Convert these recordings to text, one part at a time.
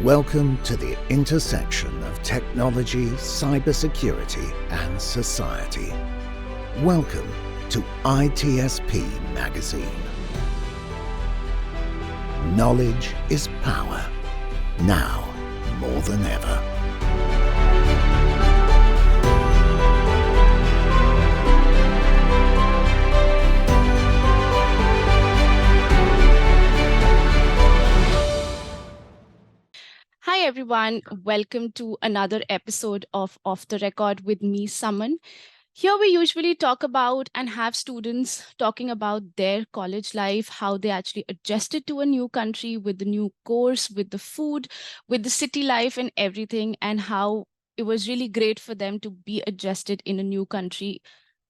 Welcome to the intersection of technology, cybersecurity, and society. Welcome to ITSP Magazine. Knowledge is power, now more than ever. Hi everyone, welcome to another episode of Off the Record with me, Saman. Here we usually talk about and have students talking about their college life, how they actually adjusted to a new country with the new course, with the food, with the city life and everything, and how it was really great for them to be adjusted in a new country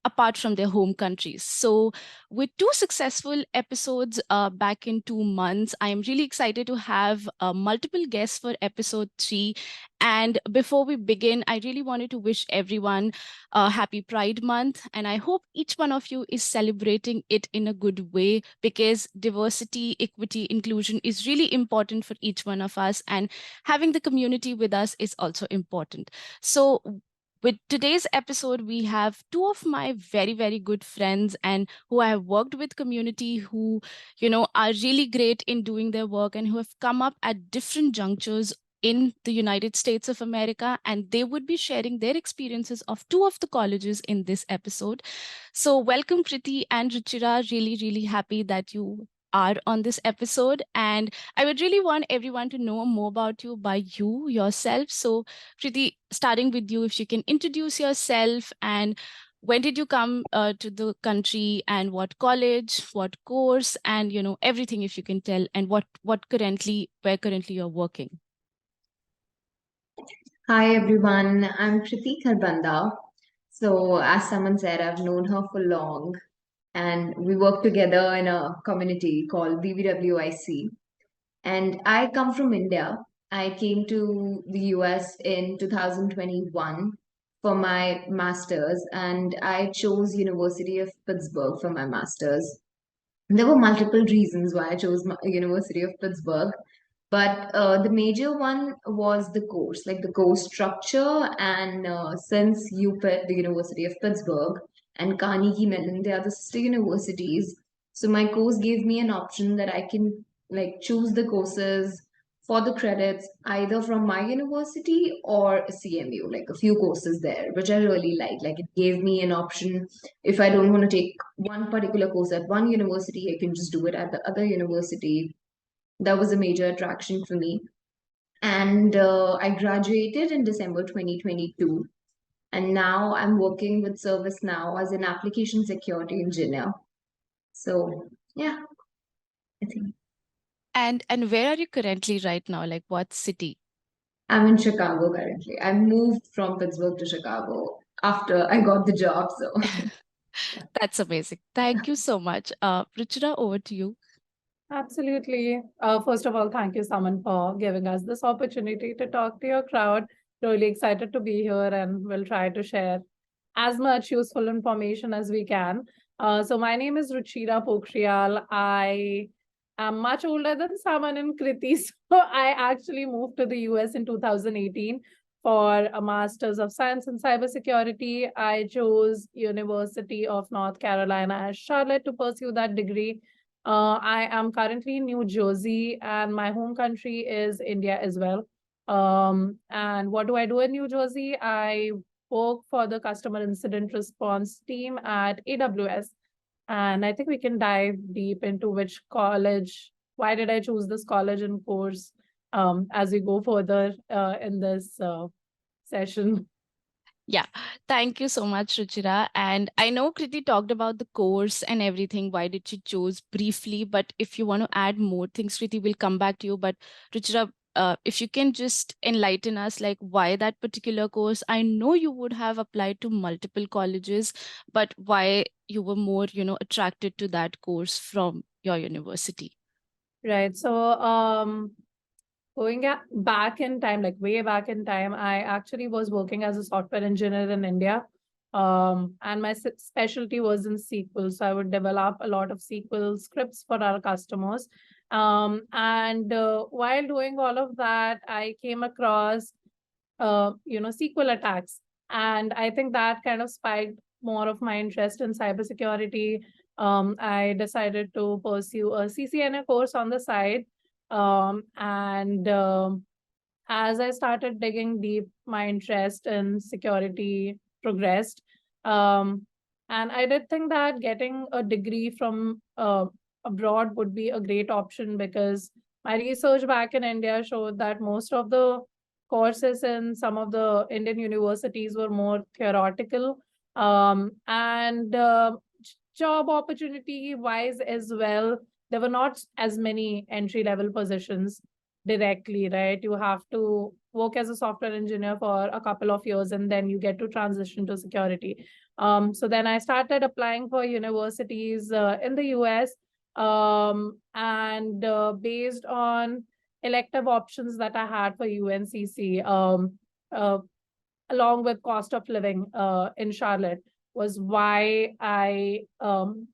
apart from their home countries. So, with two successful episodes back in 2 months, I am really excited to have multiple guests for episode 3. And before we begin, I really wanted to wish everyone a happy Pride Month. And I hope each one of you is celebrating it in a good way because diversity, equity, inclusion is really important for each one of us. And having the community with us is also important. So, with today's episode, we have two of my very, very good friends and who I have worked with community who, are really great in doing their work and who have come up at different junctures in the United States of America, and they would be sharing their experiences of two of the colleges in this episode. So welcome, Krity and Ruchira. Really, really happy that you are on this episode. And I would really want everyone to know more about you by you yourself. So Krity, starting with you, if you can introduce yourself and when did you come to the country and what college, what course, and everything if you can tell, and where currently you're working. Hi everyone, I'm Krity Kharbanda. So as someone said, I've known her for long and we work together in a community called BBWIC. And I come from India. I came to the US in 2021 for my master's and I chose University of Pittsburgh for my master's. There were multiple reasons why I chose University of Pittsburgh, but the major one was the course, like the course structure. And since UPitt, the University of Pittsburgh, and Carnegie Mellon, they are the sister universities. So my course gave me an option that I can like choose the courses for the credits either from my university or CMU, like a few courses there, which I really liked. Like it gave me an option. If I don't want to take one particular course at one university, I can just do it at the other university. That was a major attraction for me. And I graduated in December 2022. And now I'm working with ServiceNow as an application security engineer. So, yeah, I think. And where are you currently right now? Like what city? I'm in Chicago currently. I moved from Pittsburgh to Chicago after I got the job. So, That's amazing. Thank you so much. Ruchira, over to you. Absolutely. First of all, thank you, Saman, for giving us this opportunity to talk to your crowd. Really excited to be here and we'll try to share as much useful information as we can. So my name is Ruchira Pokhriyal. I am much older than Saman and Krity. So I actually moved to the US in 2018 for a Master's of Science in Cybersecurity. I chose University of North Carolina at Charlotte to pursue that degree. I am currently in New Jersey and my home country is India as well. And what do I do in New Jersey? I work for the customer incident response team at AWS. And I think we can dive deep into which college, why did I choose this college and course as we go further in this session. Yeah, thank you so much, Ruchira. And I know Krity talked about the course and everything. Why did she choose briefly? But if you want to add more things, Krity, we'll come back to you. But Ruchira, if you can just enlighten us, like why that particular course? I know you would have applied to multiple colleges, but why you were more, attracted to that course from your university? Right. So going back in time, like way back in time, I actually was working as a software engineer in India. And my specialty was in SQL. So I would develop a lot of SQL scripts for our customers. While doing all of that, I came across SQL attacks. And I think that kind of spiked more of my interest in cybersecurity. I decided to pursue a CCNA course on the side. As I started digging deep, my interest in security progressed. And I did think that getting a degree from abroad would be a great option, because my research back in India showed that most of the courses in some of the Indian universities were more theoretical, and job opportunity wise as well. There were not as many entry level positions directly, right? You have to work as a software engineer for a couple of years and then you get to transition to security. So then I started applying for universities in the US, and based on elective options that I had for UNCC, along with cost of living in Charlotte, was why I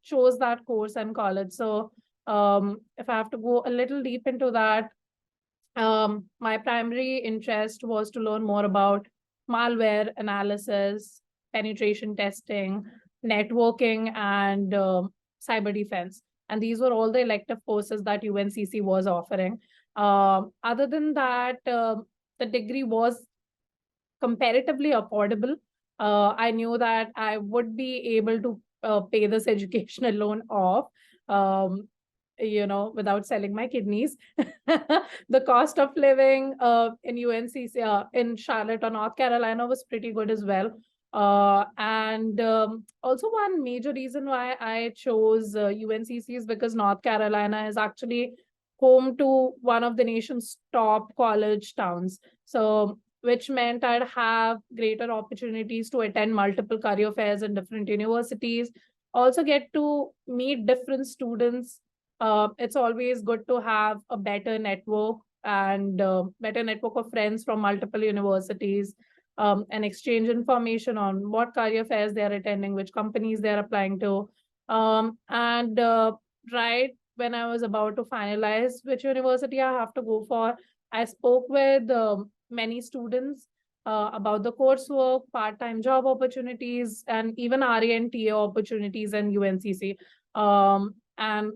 chose that course in college. So if I have to go a little deep into that, my primary interest was to learn more about malware analysis, penetration testing, networking, and cyber defense. And these were all the elective courses that UNCC was offering. Other than that, the degree was comparatively affordable. I knew that I would be able to pay this educational loan off, without selling my kidneys. The cost of living in UNCC, in Charlotte or North Carolina, was pretty good as well. And also, one major reason why I chose UNCC is because North Carolina is actually home to one of the nation's top college towns. So, which meant I'd have greater opportunities to attend multiple career fairs in different universities, also get to meet different students. It's always good to have a better network and better network of friends from multiple universities, and exchange information on what career fairs they're attending, which companies they're applying to. And right when I was about to finalize which university I have to go for, I spoke with many students about the coursework, part-time job opportunities, and even RENTA opportunities in UNCC. And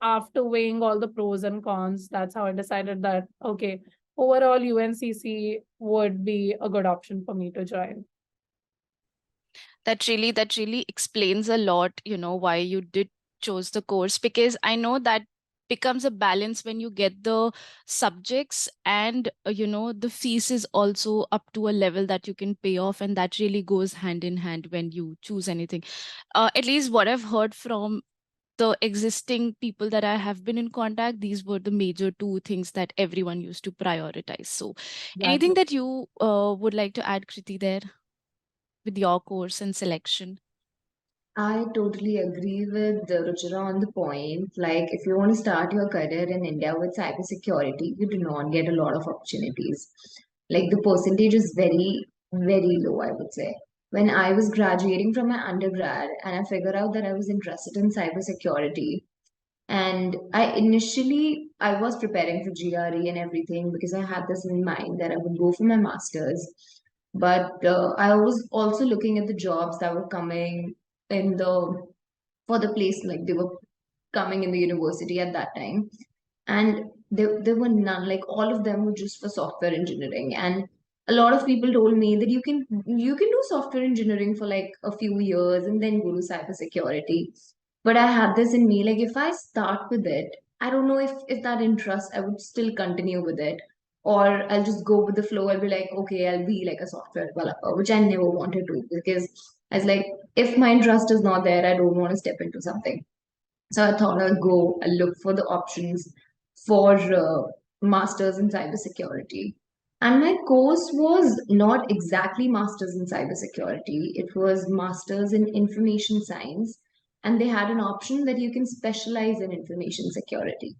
after weighing all the pros and cons, that's how I decided that, okay, overall UNCC would be a good option for me to join. That really explains a lot, why you did chose the course, because I know that becomes a balance when you get the subjects and the fees is also up to a level that you can pay off, and that really goes hand in hand when you choose anything. At least what I've heard from the existing people that I have been in contact, these were the major two things that everyone used to prioritize. So anything that you would like to add, Krity, there with your course and selection? I totally agree with Ruchira on the point. Like, if you want to start your career in India with cybersecurity, you do not get a lot of opportunities. Like, the percentage is very, very low, I would say. When I was graduating from my undergrad and I figured out that I was interested in cybersecurity, and I was preparing for GRE and everything because I had this in mind that I would go for my master's. But I was also looking at the jobs that were coming in the for the place, like they were coming in the university at that time, and there were none. Like all of them were just for software engineering, and a lot of people told me that you can do software engineering for like a few years and then go to cybersecurity. But I had this in me, like if I start with it, I don't know if that interest I would still continue with it, or I'll just go with the flow. I'll be like, okay, I'll be like a software developer, which I never wanted to, because I was like, if my interest is not there, I don't want to step into something. So I thought I'll look for the options for masters in cybersecurity. And my course was not exactly masters in cybersecurity. It was masters in information science. And they had an option that you can specialize in information security.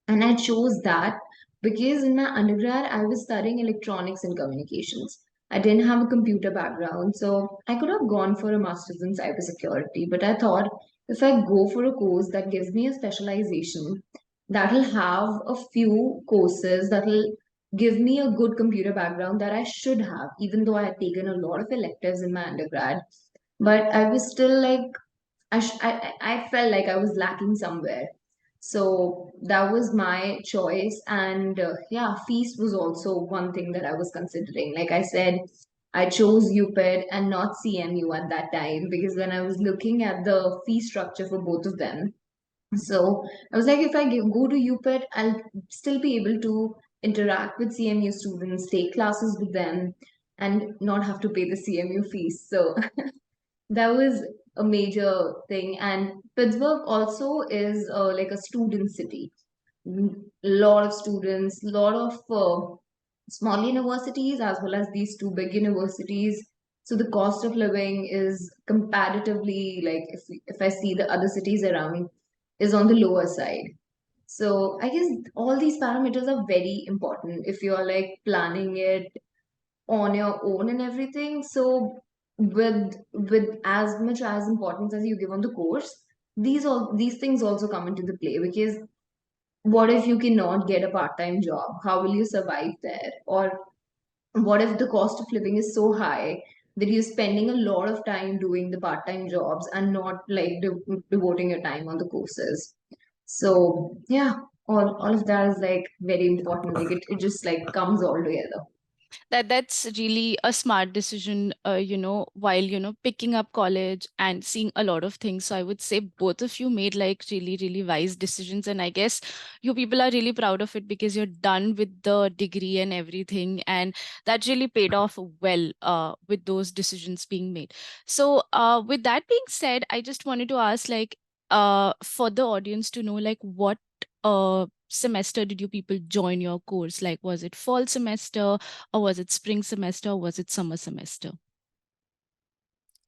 And I chose that because in my undergrad, I was studying electronics and communications. I didn't have a computer background, so I could have gone for a master's in cybersecurity. But I thought if I go for a course that gives me a specialization, that'll have a few courses that'll give me a good computer background that I should have, even though I had taken a lot of electives in my undergrad. But I was still like, I felt like I was lacking somewhere. So that was my choice. And yeah, feast was also one thing that I was considering. Like I said, I chose UPED and not CMU at that time because when I was looking at the fee structure for both of them, so I was like, if I go to UPED, I'll still be able to interact with CMU students, take classes with them, and not have to pay the CMU fees. So that was a major thing. And Pittsburgh also is like a student city. Lot of students, lot of small universities as well as these two big universities. So the cost of living is comparatively, like if I see the other cities around, is on the lower side. So I guess all these parameters are very important if you're like planning it on your own and everything. So with as much as importance as you give on the course, these things also come into the play because what if you cannot get a part-time job? How will you survive there? Or what if the cost of living is so high that you're spending a lot of time doing the part-time jobs and not like devoting your time on the courses? So yeah, all of that is like very important. Like it just like comes all together. That's really a smart decision, while picking up college and seeing a lot of things. So I would say both of you made like really really wise decisions, and I guess you people are really proud of it because you're done with the degree and everything, and that really paid off well with those decisions being made. So with that being said, I just wanted to ask, like, for the audience to know, like, what semester did you people join your course? Like, was it fall semester, or was it spring semester, or was it summer semester?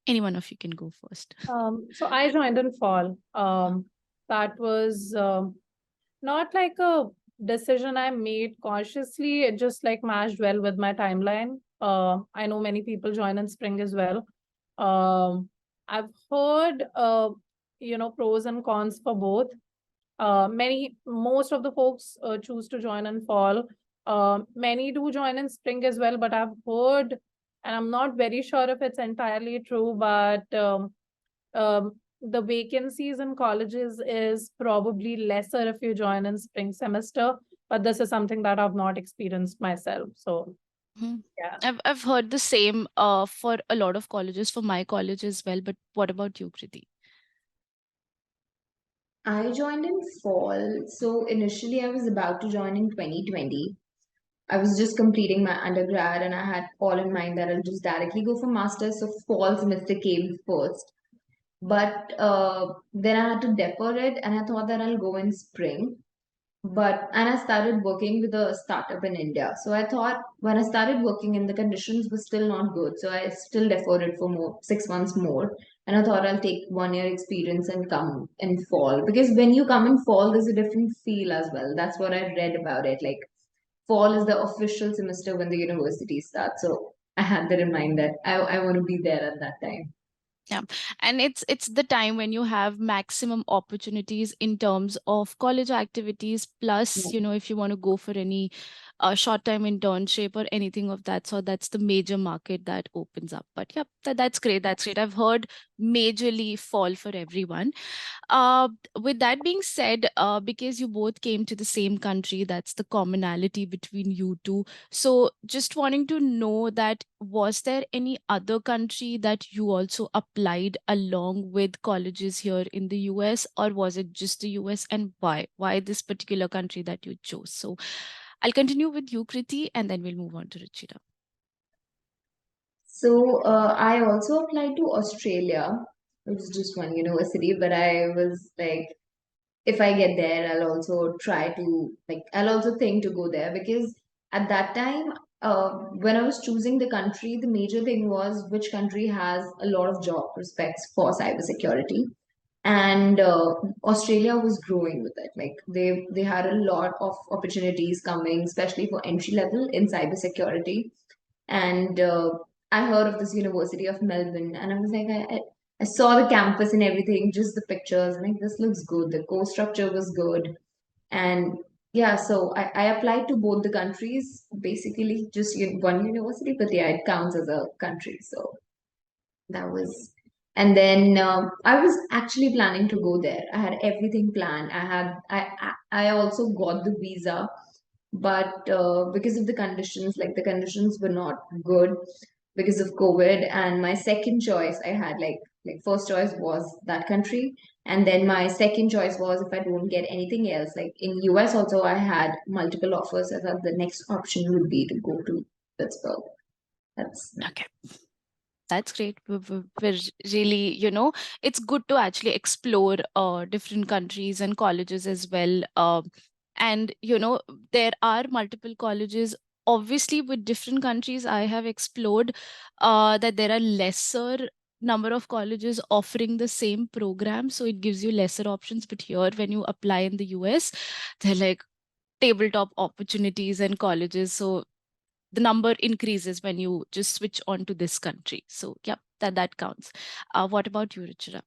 Any one of you can go first. So I joined in fall. That was not like a decision I made consciously. It just like matched well with my timeline. I know many people join in spring as well. I've heard, pros and cons for both. Most of the folks choose to join in fall. Many do join in spring as well, but I've heard, and I'm not very sure if it's entirely true, but the vacancies in colleges is probably lesser if you join in spring semester. But this is something that I've not experienced myself. So yeah. I've heard the same for a lot of colleges, for my college as well. But what about you, Kriti? I joined in fall. So initially I was about to join in 2020. I was just completing my undergrad and I had all in mind that I'll just directly go for master's. So fall semester came first. But then I had to defer it and I thought that I'll go in spring. And I started working with a startup in India. So I thought when I started working and the conditions were still not good. So I still deferred it for 6 months more. And I thought I'll take 1 year experience and come in fall. Because when you come in fall, there's a different feel as well. That's what I read about it. Like fall is the official semester when the university starts. So I had that in mind that I want to be there at that time. Yeah, and it's the time when you have maximum opportunities in terms of college activities. Plus, if you want to go for any short-time internship or anything of that sort, that's the major market that opens up. But yeah, that's great. That's great. I've heard majorly fall for everyone. With that being said, because you both came to the same country, that's the commonality between you two. So just wanting to know that, was there any other country that you also applied along with colleges here in the US, or was it just the US, and why? Why this particular country that you chose? So I'll continue with you, Kriti, and then we'll move on to Ruchira. So I also applied to Australia. It was just one university, but I was like, if I get there, I'll also try to like I'll also think to go there because at that time, when I was choosing the country, the major thing was which country has a lot of job prospects for cybersecurity. And Australia was growing with it. Like they had a lot of opportunities coming, especially for entry level in cybersecurity. And I heard of this University of Melbourne, and I was like, I saw the campus and everything, just the pictures, and like this looks good. The course structure was good, And yeah, so I applied to both the countries, basically just one university, but yeah, it counts as a country. So that was, and then I was actually planning to go there. I had everything planned. I also got the visa, but because of the conditions, like the conditions were not good because of COVID. And my second choice, I had like first choice was that country, and then my second choice was if I don't get anything else, like in US also I had multiple offers. I thought the next option would be to go to Pittsburgh. That's Okay. That's great. We're really, it's good to actually explore different countries and colleges as well. And, there are multiple colleges. Obviously, with different countries, I have explored that there are lesser number of colleges offering the same program. So it gives you lesser options. But here, when you apply in the US, they're like tabletop opportunities and colleges. So the number increases when you just switch on to this country. So yeah, that counts. What about you, Ruchira?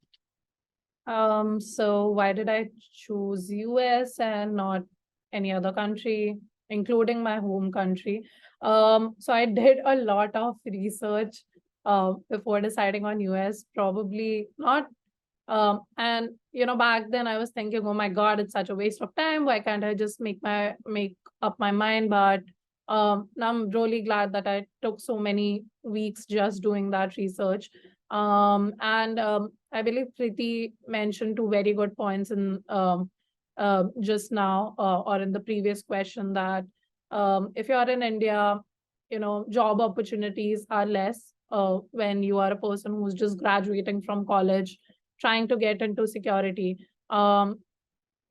So why did I choose US and not any other country, including my home country? So I did a lot of research before deciding on US, probably not. And back then I was thinking, oh my God, it's such a waste of time. Why can't I just make up my mind? But now I'm really glad that I took so many weeks just doing that research. And I believe Krity mentioned two very good points in just now or in the previous question that if you are in India, job opportunities are less when you are a person who's just graduating from college, trying to get into security,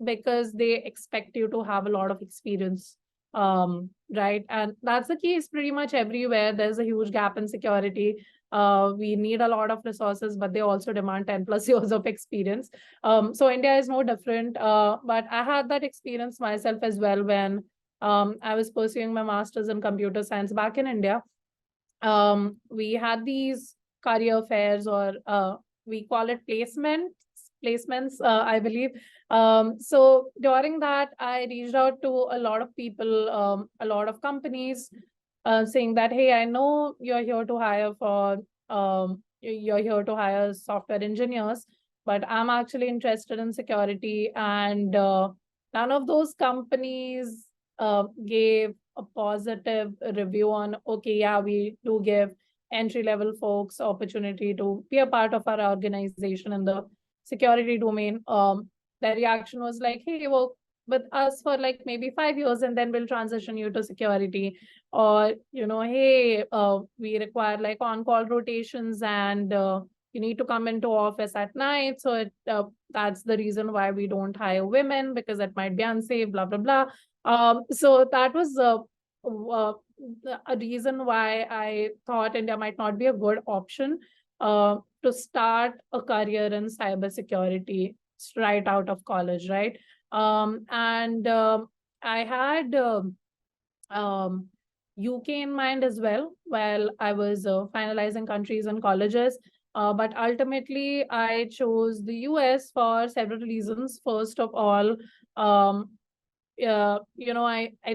because they expect you to have a lot of experience. Right. And that's the case pretty much everywhere. There's a huge gap in security. We need a lot of resources, but they also demand 10 plus years of experience. So India is no different. But I had that experience myself as well when I was pursuing my master's in computer science back in India. We had these career fairs, or we call it placements, I believe. So during that, I reached out to a lot of people, a lot of companies, saying that, hey, I know you're here to hire you're here to hire software engineers, but I'm actually interested in security. And none of those companies gave a positive review on, okay, yeah, we do give entry-level folks opportunity to be a part of our organization in the security domain. Their reaction was like, hey, work with us for like maybe 5 years and then we'll transition you to security. Or, hey, we require like on-call rotations and you need to come into office at night. So that's the reason why we don't hire women, because it might be unsafe, blah, blah, blah. So that was a reason why I thought India might not be a good option to start a career in cybersecurity right out of college, right? And I had UK in mind as well while I was finalizing countries and colleges. But ultimately, I chose the US for several reasons. First of all, I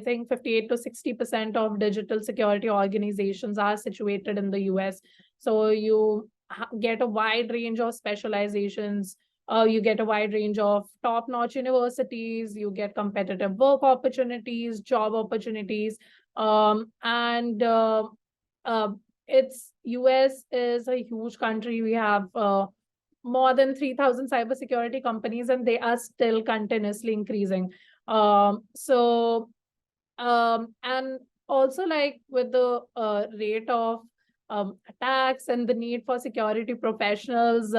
think 58 to 60% of digital security organizations are situated in the US. So you get a wide range of specializations. You get a wide range of top-notch universities. You get competitive work opportunities, job opportunities, and it's US is a huge country. We have more than 3,000 cybersecurity companies, and they are still continuously increasing. And also, like, with the rate of attacks and the need for security professionals,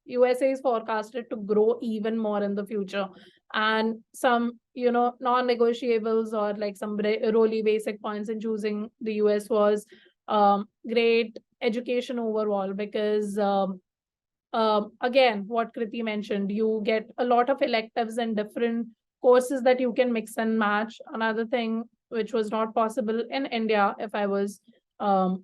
USA is forecasted to grow even more in the future. And some, non-negotiables or like some really basic points in choosing the US was great education overall, because again, what Krity mentioned, you get a lot of electives and different courses that you can mix and match. Another thing which was not possible in India, if I was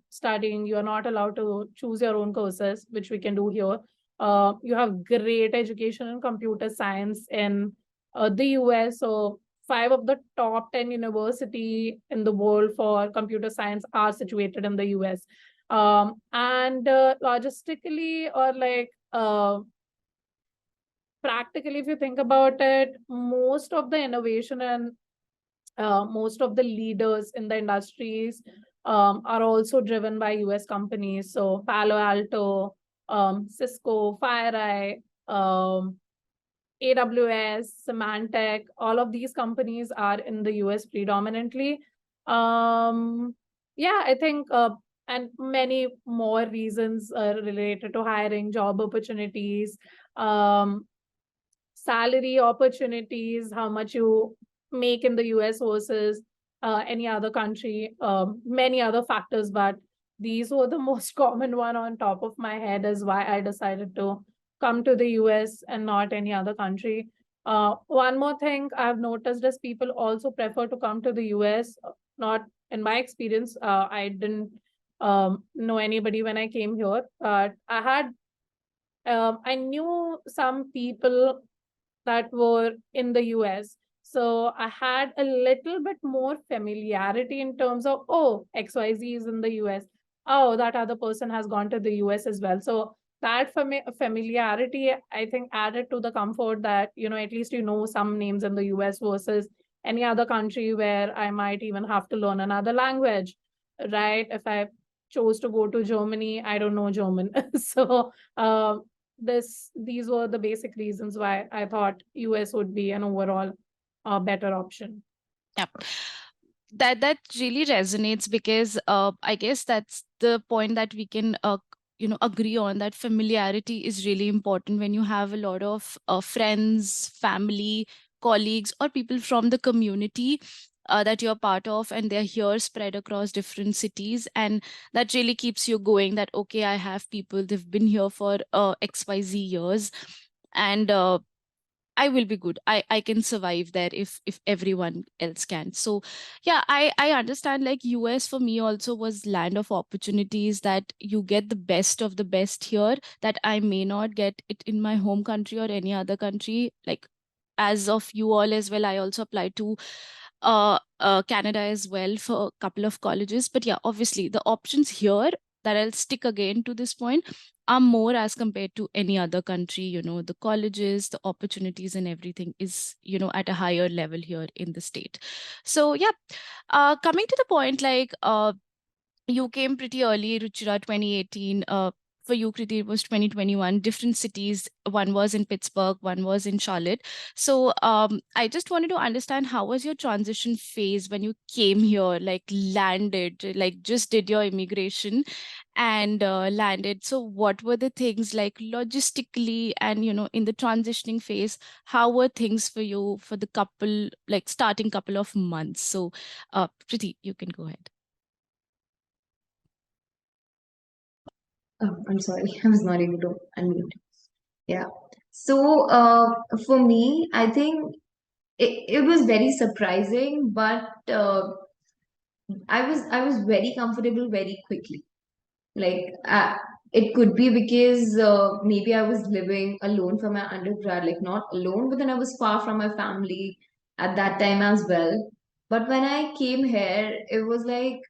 studying, you are not allowed to choose your own courses, which we can do here. You have great education in computer science in the US. So 5 of the top 10 university in the world for computer science are situated in the US. And logistically, or like practically, if you think about it, most of the innovation and most of the leaders in the industries are also driven by US companies. So Palo Alto, Cisco, FireEye, AWS, Symantec, all of these companies are in the US predominantly. Yeah, I think, and many more reasons related to hiring, job opportunities, salary opportunities, how much you make in the US versus any other country, many other factors, but these were the most common one on top of my head is why I decided to come to the US and not any other country. One more thing I've noticed is people also prefer to come to the US. Not in my experience, I didn't know anybody when I came here, but I knew some people that were in the US. So I had a little bit more familiarity in terms of, oh, XYZ is in the US. Oh, that other person has gone to the US as well. So that familiarity, I think, added to the comfort that, at least some names in the US versus any other country where I might even have to learn another language, right? If I chose to go to Germany, I don't know German. So these were the basic reasons why I thought US would be an overall better option. Yep. That really resonates because I guess that's the point that we can agree on, that familiarity is really important when you have a lot of friends, family, colleagues, or people from the community that you're part of, and they're here spread across different cities, and that really keeps you going, that okay, I have people, they've been here for XYZ years, and I will be good. I can survive there if everyone else can. So yeah, I understand, like US for me also was land of opportunities, that you get the best of the best here that I may not get it in my home country or any other country. Like as of you all as well, I also applied to Canada as well for a couple of colleges. But yeah, obviously the options here, that I'll stick again to this point, are more as compared to any other country. The colleges, the opportunities and everything is, at a higher level here in the state. So yeah, coming to the point, like you came pretty early, Ruchira, 2018. For you, Krity, it was 2021. Different cities. One was in Pittsburgh, one was in Charlotte. So I just wanted to understand, how was your transition phase when you came here, like landed, like just did your immigration and landed. So what were the things like logistically and, in the transitioning phase, how were things for you for the starting couple of months? So Krity, you can go ahead. Oh, I'm sorry, I was not able to unmute. Yeah. So for me, I think it was very surprising, but I was very comfortable very quickly. Like it could be because maybe I was living alone for my undergrad, like not alone, but then I was far from my family at that time as well. But when I came here, it was like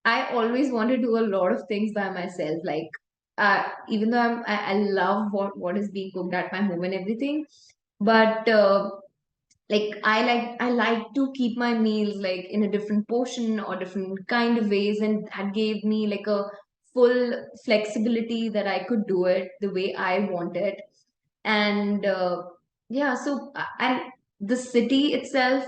I always want to do a lot of things by myself. Like, even though I love what is being cooked at my home and everything, but like I like to keep my meals like in a different portion or different kind of ways, and that gave me like a full flexibility that I could do it the way I wanted. And yeah, so and the city itself,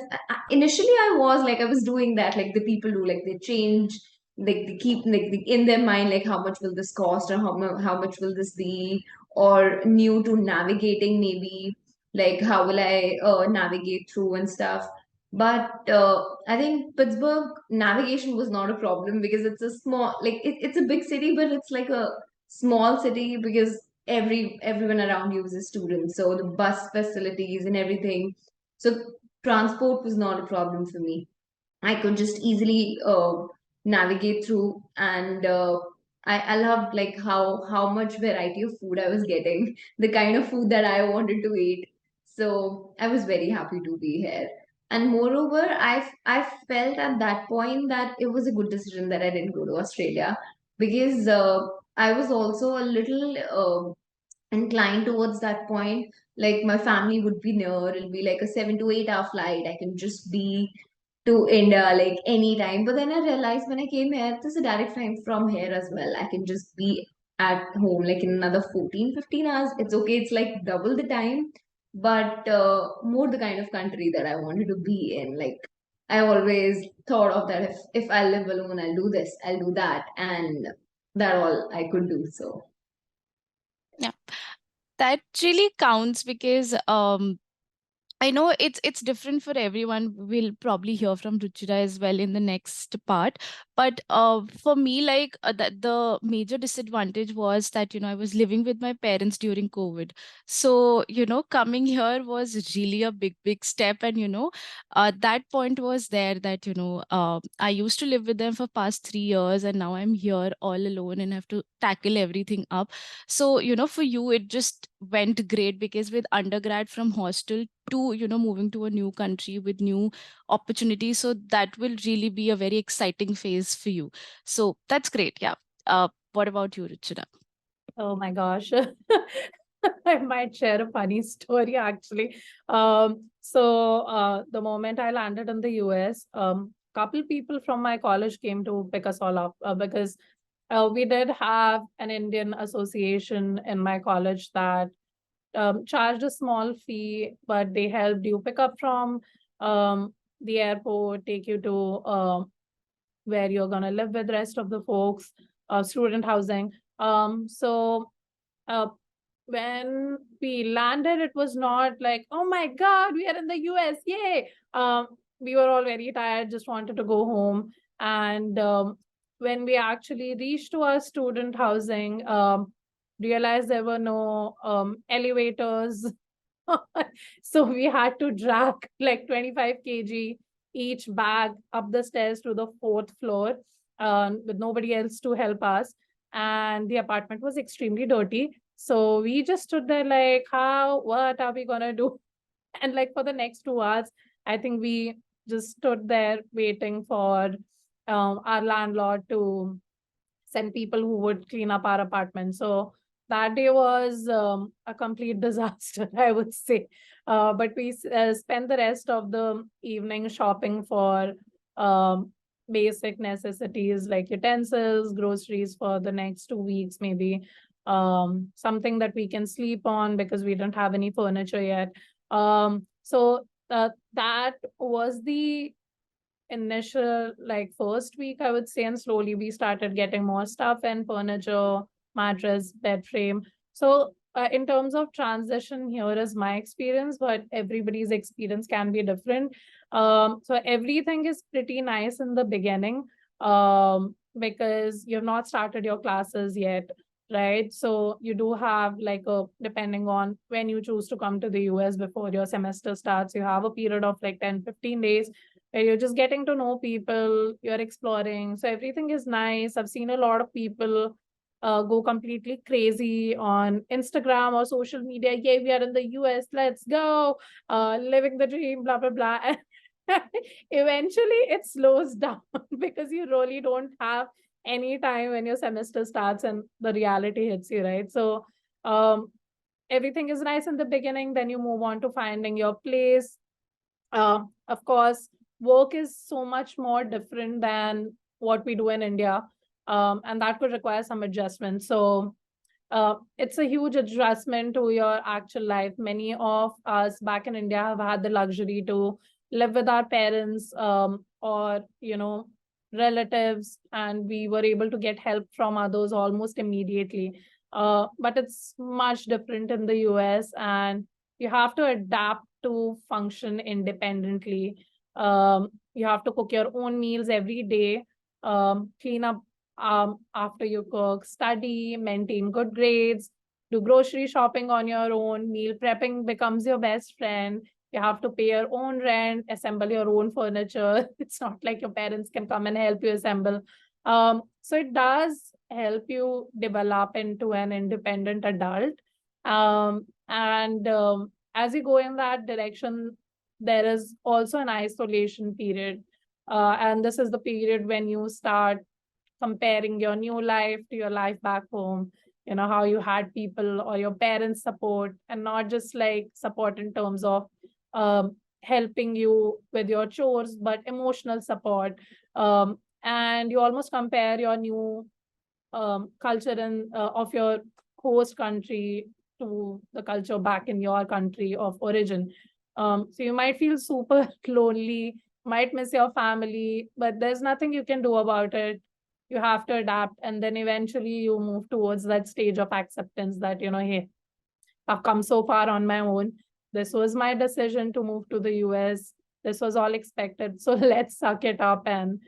initially I was like, I was doing that like the people do, like they change, like they keep like in their mind like how much will this cost, or how much will this be, or new to navigating maybe, like how will I navigate through and stuff. But I think Pittsburgh navigation was not a problem because it's a small, like it's a big city, but it's like a small city because everyone around you is a student, so the bus facilities and everything, so transport was not a problem for me. I could just easily navigate through, and I loved like how much variety of food I was getting, the kind of food that I wanted to eat. So I was very happy to be here. And moreover, I felt at that point that it was a good decision that I didn't go to Australia, because I was also a little inclined towards that point. Like my family would be near, it'll be like a 7 to 8 hour flight. I can just be to India like anytime. But then I realized when I came here, there's a direct flight from here as well. I can just be at home like in another 14, 15 hours. It's okay. It's like double the time, but more the kind of country that I wanted to be in. Like I always thought of that, if I live alone, I'll do this, I'll do that, and that all I could do. So Yeah, that really counts because I know it's different for everyone. We'll probably hear from Ruchira as well in the next part. But for me, like that the major disadvantage was that I was living with my parents during COVID. So coming here was really a big step, and that point was there that I used to live with them for past 3 years, and now I'm here all alone and have to tackle everything up. So for you it just went great because with undergrad from hostel to moving to a new country with new opportunities, so that will really be a very exciting phase for you. So that's great. Yeah. What about you, Ruchira? Oh my gosh. I might share a funny story actually. The moment I landed in the US, couple people from my college came to pick us all up because we did have an Indian association in my college that charged a small fee, but they helped you pick up from the airport, take you to where you're going to live with the rest of the folks, student housing. So uh, when we landed, it was not like, oh my God, we are in the US, yay. We were all very tired, just wanted to go home. And when we actually reached to our student housing, realized there were no elevators. So we had to drag like 25 kg each bag up the stairs to the 4th floor with nobody else to help us. And the apartment was extremely dirty. So we just stood there like, what are we going to do? And like for the next 2 hours, I think we just stood there waiting for our landlord to send people who would clean up our apartment. So that day was a complete disaster, I would say. But we spent the rest of the evening shopping for basic necessities like utensils, groceries for the next 2 weeks, maybe something that we can sleep on because we don't have any furniture yet. That was the initial like first week, I would say, and slowly we started getting more stuff and furniture, mattress, bed frame. So in terms of transition, here is my experience, but everybody's experience can be different. So everything is pretty nice in the beginning because you've not started your classes yet, right? So you do have like depending on when you choose to come to the US before your semester starts, you have a period of like 10-15 days where you're just getting to know people, you're exploring. So everything is nice. I've seen a lot of people go completely crazy on Instagram or social media. Yeah, we are in the US, let's go, living the dream, blah, blah, blah. And eventually it slows down because you really don't have any time when your semester starts and the reality hits you, right? So everything is nice in the beginning, then you move on to finding your place. Of course, work is so much more different than what we do in India, and that could require some adjustment. So it's a huge adjustment to your actual life. Many of us back in India have had the luxury to live with our parents or relatives, and we were able to get help from others almost immediately. But it's much different in the US, and you have to adapt to function independently. You have to cook your own meals every day, clean up after you cook, study, maintain good grades, do grocery shopping on your own. Meal prepping becomes your best friend. You have to pay your own rent, assemble your own furniture. It's not like your parents can come and help you assemble. So it does help you develop into an independent adult. And as you go in that direction, there is also an isolation period. And this is the period when you start comparing your new life to your life back home, how you had people or your parents support, and not just like support in terms of um, helping you with your chores, but emotional support. And you almost compare your new culture of your host country to the culture back in your country of origin. So you might feel super lonely, might miss your family, but there's nothing you can do about it. You have to adapt, and then eventually you move towards that stage of acceptance that, hey, I've come so far on my own. This was my decision to move to the US. This was all expected. So let's suck it up and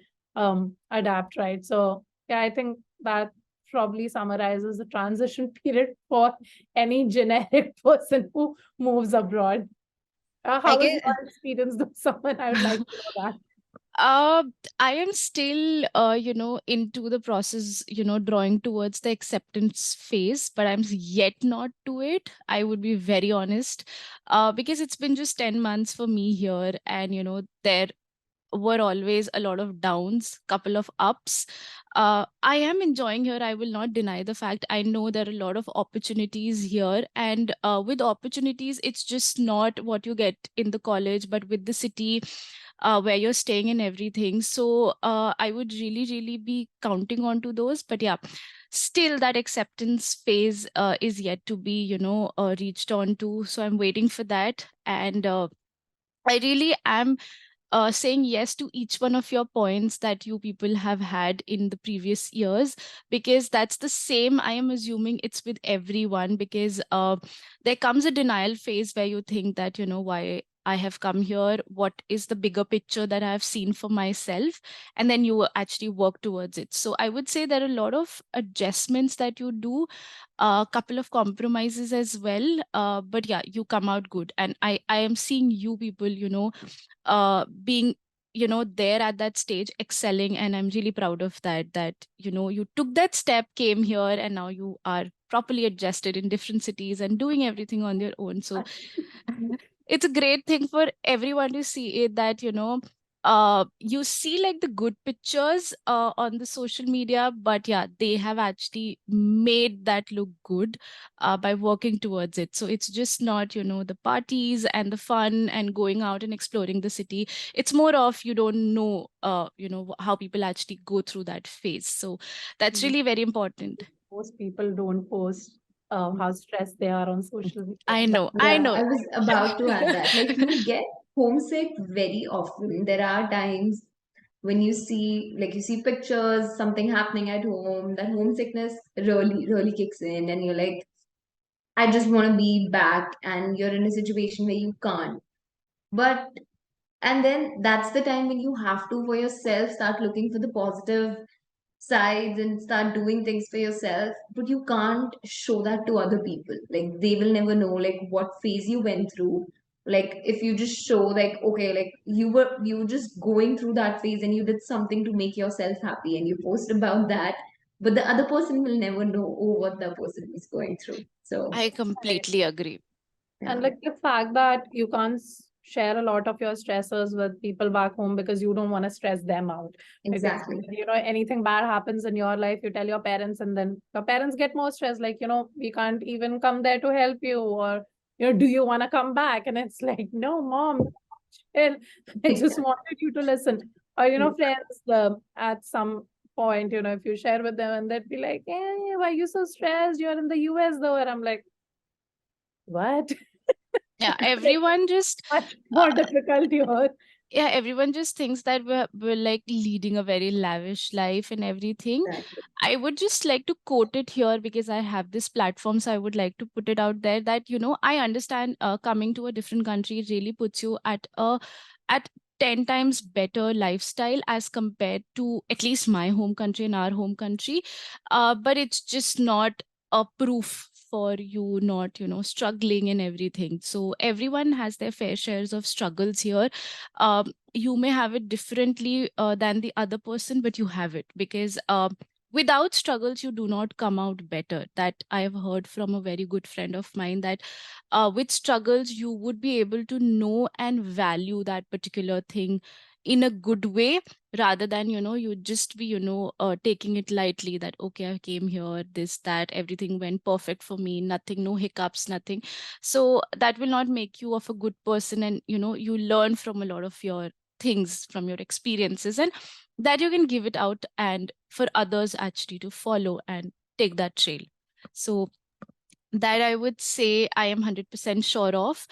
adapt, right? So yeah, I think that probably summarizes the transition period for any generic person who moves abroad. How was guess your experience, though, Someone I would like to know that. Uh, I am still, into the process, drawing towards the acceptance phase, but I'm yet not to it. I would be very honest, because it's been just 10 months for me here, and, there were always a lot of downs, couple of ups. I am enjoying here. I will not deny the fact. I know there are a lot of opportunities here, and with opportunities, it's just not what you get in the college, but with the city where you're staying and everything. So I would really, really be counting on to those. But yeah, still that acceptance phase is yet to be, reached on to. So I'm waiting for that, and I really am saying yes to each one of your points that you people have had in the previous years, because that's the same. I am assuming it's with everyone, because there comes a denial phase where you think that, why I have come here, what is the bigger picture that I have seen for myself, and then you actually work towards it. So I would say there are a lot of adjustments that you do, a couple of compromises as well, but yeah, you come out good, and I am seeing you people, being, there at that stage excelling, and I'm really proud of that, you took that step, came here, and now you are properly adjusted in different cities and doing everything on their own. So it's a great thing for everyone to see it, that, you see like the good pictures on the social media, but yeah, they have actually made that look good by working towards it. So it's just not, the parties and the fun and going out and exploring the city. It's more of, you don't know, how people actually go through that phase. So that's really very important. Most people don't post how stressed they are on social media. I But know, I Yeah, know. I was about to add that. Like, you get homesick very often. There are times when you see pictures, something happening at home, that homesickness really, really kicks in, and you're like, I just want to be back, and you're in a situation where you can't. But, and then that's the time when you have to, for yourself, start looking for the positive sides and start doing things for yourself, but you can't show that to other people. Like, they will never know like what phase you went through. Like, if you just show like, okay, like you were just going through that phase and you did something to make yourself happy and you post about that, but the other person will never know, oh, what the person is going through. So I completely agree. yeah, And like the fact that you can't share a lot of your stressors with people back home because you don't want to stress them out. Because, exactly. anything bad happens in your life, you tell your parents, and then your parents get more stressed. Like, we can't even come there to help you, or, do you want to come back? And it's like, no, mom, chill. I just Exactly. wanted you to listen. Or, friends, at some point, if you share with them and they'd be like, hey, why are you so stressed? You're in the US though. And I'm like, what? Yeah, everyone just Much uh, more difficult here. yeah, everyone just thinks that we're like leading a very lavish life and everything. Exactly. I would just like to quote it here because I have this platform, so I would like to put it out there that, I understand coming to a different country really puts you at 10 times better lifestyle as compared to at least my home country and our home country. But it's just not a proof for you not, struggling and everything. So everyone has their fair shares of struggles here. You may have it differently than the other person, but you have it because without struggles you do not come out better. That I have heard from a very good friend of mine, that with struggles you would be able to know and value that particular thing in a good way, rather than you just be taking it lightly, that okay, I came here, this, that, everything went perfect for me, nothing, no hiccups, nothing. So that will not make you of a good person, and you learn from a lot of your things from your experiences, and that you can give it out and for others actually to follow and take that trail. So that I would say I am 100% sure of.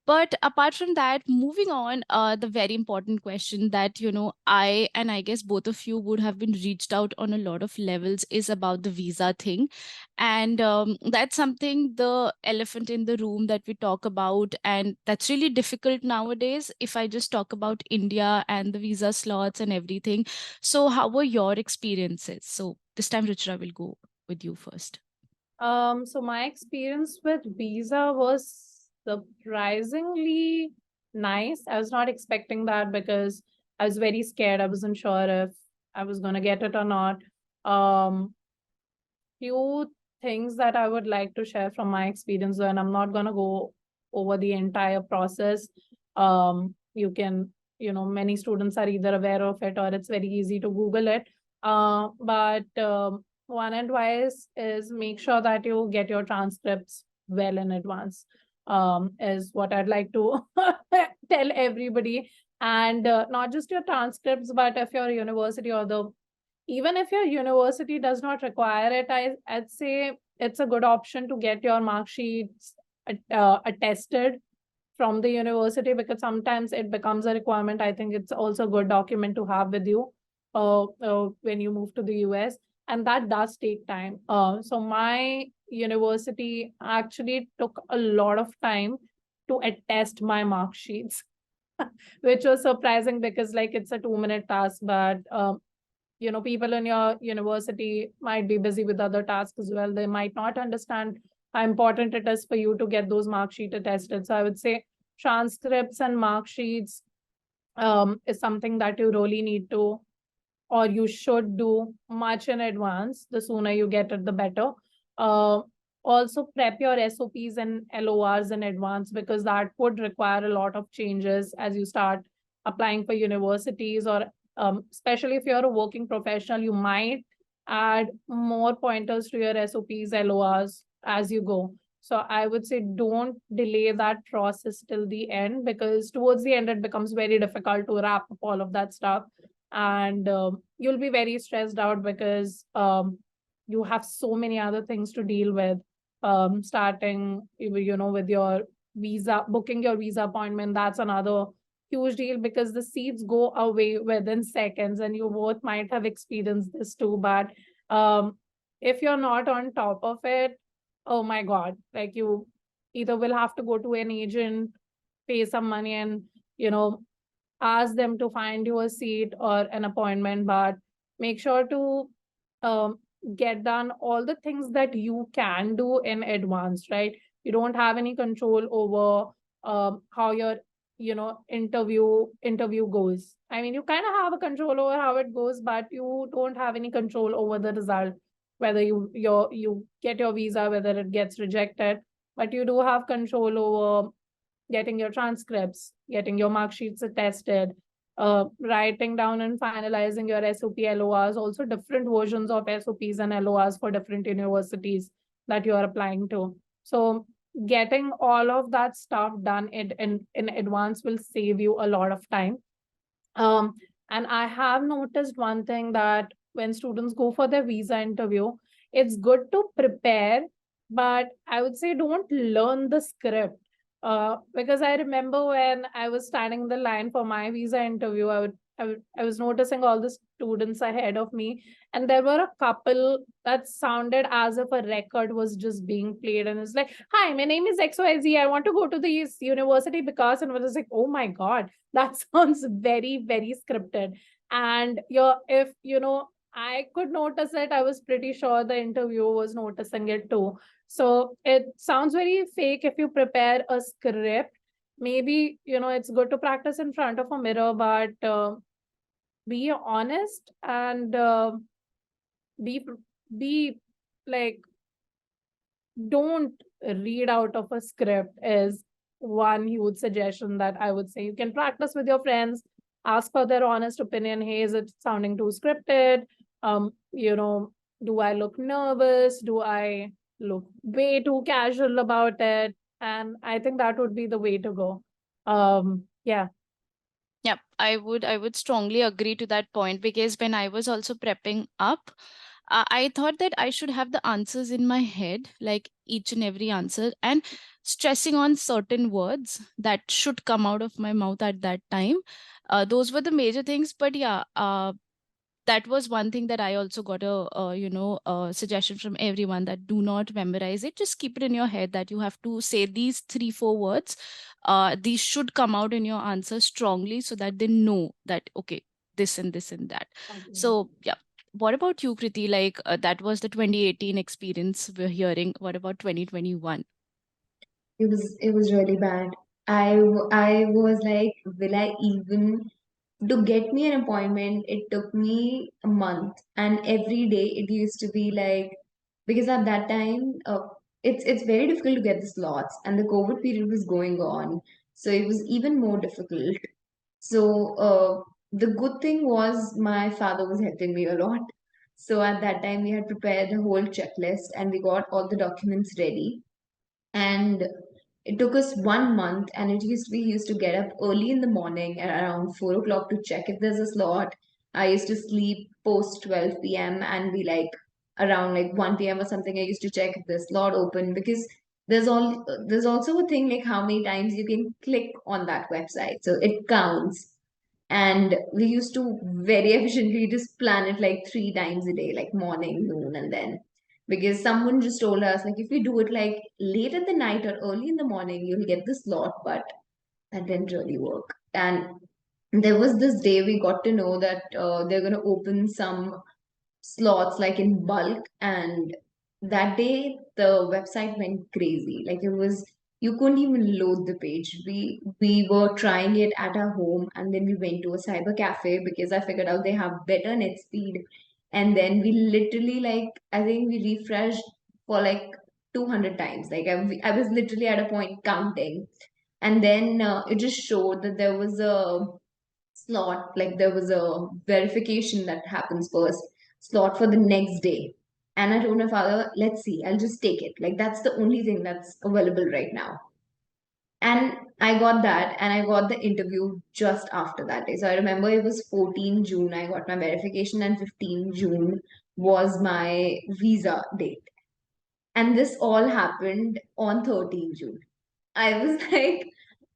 But apart from that, moving on, the very important question that, I and I guess both of you would have been reached out on a lot of levels is about the visa thing. And that's something, the elephant in the room that we talk about. And that's really difficult nowadays. If I just talk about India and the visa slots and everything. So, how were your experiences? So, this time, Ruchira will go with you first. So my experience with visa was surprisingly nice. I was not expecting that because I was very scared. I wasn't sure if I was gonna get it or not. Few things that I would like to share from my experience, and I'm not gonna go over the entire process. You can, many students are either aware of it or it's very easy to Google it. But one advice is make sure that you get your transcripts well in advance. Is what I'd like to tell everybody. And not just your transcripts, but if your university or the even if your university does not require it, I'd say it's a good option to get your mark sheets attested from the university, because sometimes it becomes a requirement. I think it's also a good document to have with you when you move to the US, and that does take time. So my university actually took a lot of time to attest my mark sheets, which was surprising because like it's a 2-minute task, but people in your university might be busy with other tasks as well. They might not understand how important it is for you to get those mark sheet attested. So I would say transcripts and mark sheets is something that you really need to, or you should do much in advance. The sooner you get it, the better. Uh, Also prep your SOPs and LORs in advance, because that would require a lot of changes as you start applying for universities, or especially if you're a working professional, you might add more pointers to your SOPs, LORs as you go. So I would say don't delay that process till the end, because towards the end it becomes very difficult to wrap up all of that stuff, and you'll be very stressed out because you have so many other things to deal with. Starting with your visa, booking your visa appointment, that's another huge deal, because the seats go away within seconds, and you both might have experienced this too. But if you're not on top of it, oh my god, like you either will have to go to an agent, pay some money, and ask them to find you a seat or an appointment, but make sure to um, get done all the things that you can do in advance, right? You don't have any control over how your interview goes. I mean, you kind of have a control over how it goes, but you don't have any control over the result, whether you get your visa, whether it gets rejected. But you do have control over getting your transcripts, getting your mark sheets attested, writing down and finalizing your SOP LORs, also different versions of SOPs and LORs for different universities that you are applying to. So getting all of that stuff done in advance will save you a lot of time. And I have noticed one thing, that when students go for their visa interview, it's good to prepare, but I would say don't learn the script. Because I remember when I was standing in the line for my visa interview, I was noticing all the students ahead of me, and there were a couple that sounded as if a record was just being played, and it's like, "Hi, my name is XYZ. I want to go to this university because," and I was like, "Oh my god, that sounds very, very scripted." And if I could notice it, I was pretty sure the interviewer was noticing it too. So it sounds very fake if you prepare a script. Maybe, it's good to practice in front of a mirror, but be honest and be like, don't read out of a script is one huge suggestion that I would say. You can practice with your friends, ask for their honest opinion. Hey, is it sounding too scripted? You know, do I look nervous? Do I look way too casual about it? And I think that would be the way to go. Yeah. Yeah, I would strongly agree to that point, because when I was also prepping up, I thought that I should have the answers in my head, like each and every answer, and stressing on certain words that should come out of my mouth at that time. Those were the major things. But yeah, that was one thing that I also got a suggestion from everyone, that do not memorize it. Just keep it in your head that you have to say these 3-4 words. These should come out in your answer strongly, so that they know that, okay, this and this and that. So yeah. What about you, Kriti? Like, that was the 2018 experience we're hearing. What about 2021? It was really bad. I was like, will I even to get me an appointment? It took me a month, and every day it used to be like, because at that time, it's very difficult to get the slots, and the COVID period was going on, so it was even more difficult. So the good thing was my father was helping me a lot. So at that time we had prepared the whole checklist and we got all the documents ready. And it took us 1 month, and it used to be, he used to get up early in the morning at around 4 o'clock to check if there's a slot. I used to sleep post 12 p.m. and be like around like 1 p.m. or something. I used to check if the slot open, because there's also a thing like how many times you can click on that website. So it counts. And we used to very efficiently just plan it like 3 times a day, like morning, noon, and then, because someone just told us like if we do it like late at the night or early in the morning, you'll get the slot. But that didn't really work. And there was this day we got to know that they're going to open some slots like in bulk, and that day the website went crazy. Like it was, you couldn't even load the page. We were trying it at our home, and then we went to a cyber cafe because I figured out they have better net speed. And then we literally, like, I think we refreshed for like 200 times. Like I was literally at a point counting. And then it just showed that there was a slot, like there was a verification that happens first, slot for the next day. And I told my father, let's see, I'll just take it. Like that's the only thing that's available right now. And I got that, and I got the interview just after that day. So I remember it was 14 June, I got my verification, and 15 June was my visa date. And this all happened on 13 June. I was like,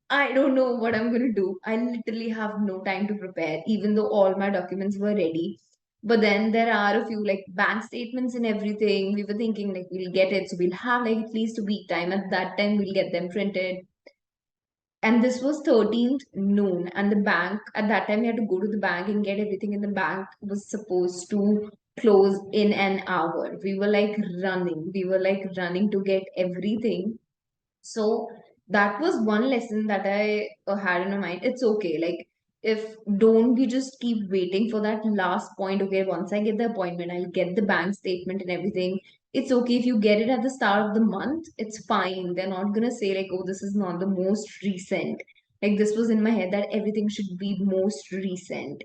I don't know what I'm going to do. I literally have no time to prepare, even though all my documents were ready. But then there are a few like bank statements and everything. We were thinking like we'll get it. So we'll have like at least a week time. At that time, we'll get them printed. And this was 13th noon. And the bank, at that time, we had to go to the bank and get everything in the bank was supposed to close in an hour. We were like running. We were like running to get everything. So that was one lesson that I had in my mind. It's okay. Like, if don't we just keep waiting for that last point? Okay, once I get the appointment, I'll get the bank statement and everything. It's okay if you get it at the start of the month. It's fine. They're not gonna say like, oh, this is not the most recent. Like this was in my head that everything should be most recent,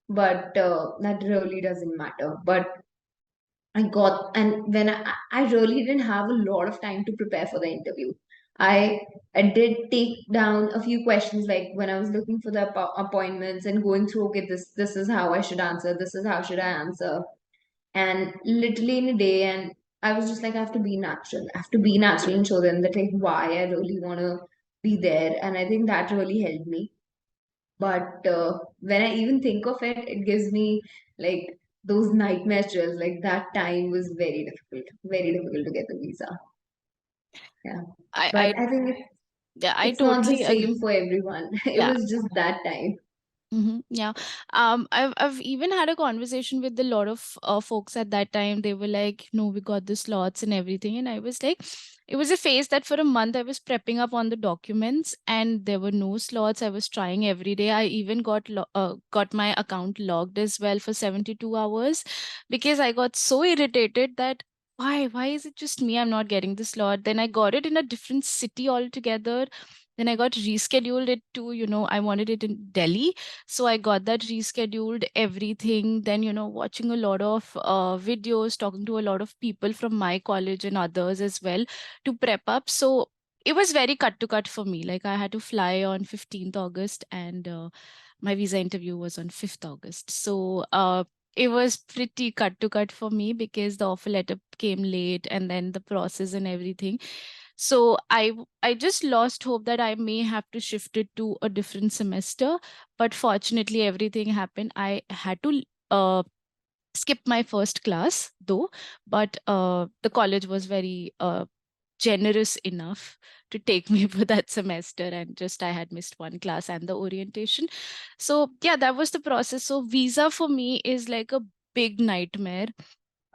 but that really doesn't matter. But I got, and when I really didn't have a lot of time to prepare for the interview. I I did take down a few questions like when I was looking for the appointments and going through, okay, this is how I should answer, this is how should I answer, and literally in a day. And I was just like, I have to be natural. I have to be natural and show them that like why I really want to be there. And I think that really helped me. But when I even think of it, it gives me like those nightmare chills. Like that time was very difficult to get the visa. Yeah. I, But I, I think yeah, I it's not the totally agree. same for everyone. It Yeah, was just that time. Yeah. I've even had a conversation with a lot of folks at that time. They were like, "No, we got the slots and everything," and I was like, it was a phase that for a month I was prepping up on the documents, and there were no slots. I was trying every day. I even got my account logged as well for 72 hours, because I got so irritated that why is it just me? I'm not getting the slot. Then I got it in a different city altogether. Then I got rescheduled it to, I wanted it in Delhi, so I got that rescheduled, everything. Then, watching a lot of videos, talking to a lot of people from my college and others as well to prep up. So it was very cut to cut for me. Like, I had to fly on 15th August, and my visa interview was on 5th August. So it was pretty cut to cut for me, because the offer letter came late, and then the process and everything. So I just lost hope that I may have to shift it to a different semester. But fortunately, everything happened. I had to skip my first class, though, but the college was very generous enough to take me for that semester, and just I had missed one class and the orientation. So yeah, that was the process. So visa for me is like a big nightmare.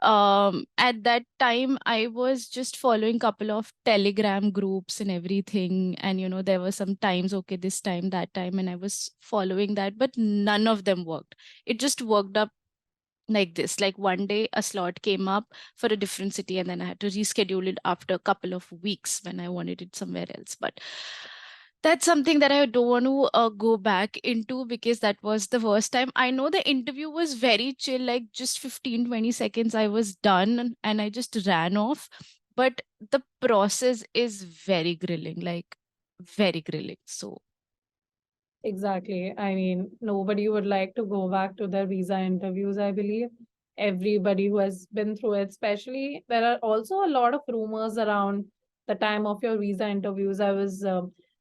At that time I was just following couple of Telegram groups and everything, and there were some times, okay, this time, that time, and I was following that, but none of them worked. It just worked up like this. Like, one day a slot came up for a different city, and then I had to reschedule it after a couple of weeks when I wanted it somewhere else. But that's something that I don't want to go back into, because that was the worst time. I know the interview was very chill, like just 15-20 seconds I was done and I just ran off. But the process is very grilling, like very grilling. So Exactly. I mean, nobody would like to go back to their visa interviews, I believe. Everybody who has been through it, especially, there are also a lot of rumors around the time of your visa interviews.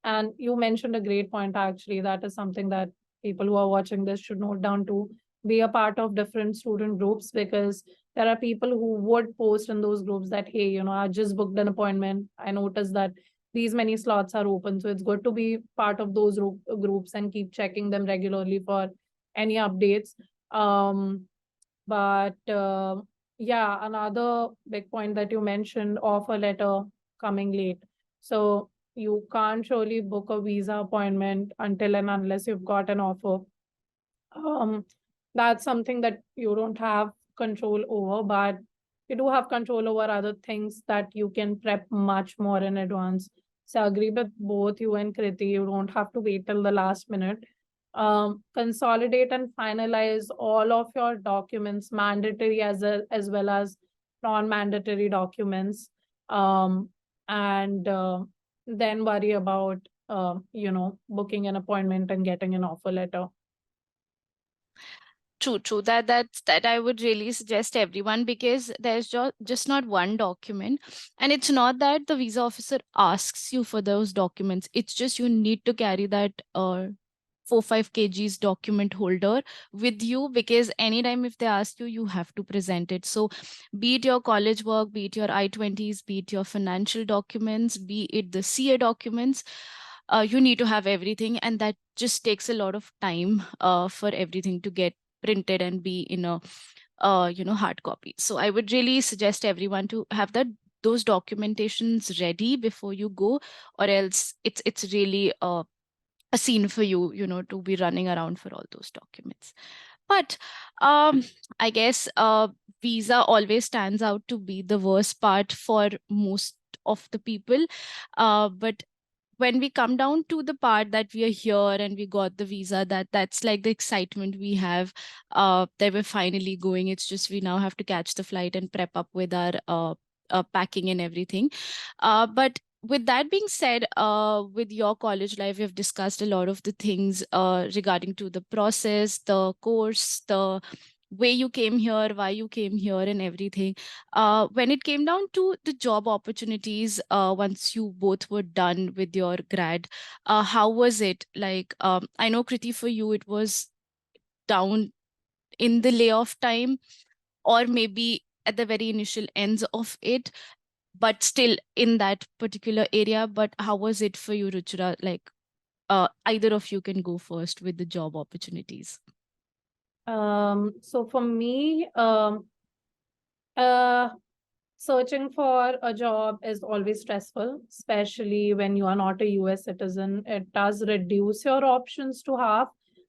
And you mentioned a great point, actually. That is something that people who are watching this should note down to be a part of different student groups, because there are people who would post in those groups that, hey, I just booked an appointment. I noticed that these many slots are open. So it's good to be part of those groups and keep checking them regularly for any updates. Um, but yeah, another big point that you mentioned, offer letter coming late. So you can't really book a visa appointment until and unless you've got an offer. Um, that's something that you don't have control over, but you do have control over other things that you can prep much more in advance. So I agree with both you and Kriti. You don't have to wait till the last minute. Consolidate and finalize all of your documents, mandatory as well as non-mandatory documents, and then worry about booking an appointment and getting an offer letter. true. That I would really suggest everyone, because there's just not one document, and it's not that the visa officer asks you for those documents. It's just you need to carry that 4-5 kgs document holder with you, because anytime if they ask you, you have to present it. So be it your college work, be it your I-20s, be it your financial documents, be it the CA documents, you need to have everything, and that just takes a lot of time for everything to get printed and be in a hard copy. So I would really suggest everyone to have those documentations ready before you go, or else it's really a scene for you, to be running around for all those documents. But I guess visa always stands out to be the worst part for most of the people. But when we come down to the part that we are here and we got the visa, that's like the excitement we have, that we're finally going. It's just we now have to catch the flight and prep up with our packing and everything. But with that being said, with your college life, we've discussed a lot of the things regarding to the process, the course, the way you came here, why you came here, and everything. When it came down to the job opportunities, once you both were done with your grad, how was it? Like, I know, Kriti, for you, it was down in the layoff time, or maybe at the very initial ends of it, but still in that particular area. But how was it for you, Ruchira? Like, Either of you can go first with the job opportunities. So for me, uh, searching for a job is always stressful, especially when you are not a US citizen. It does reduce your options to half.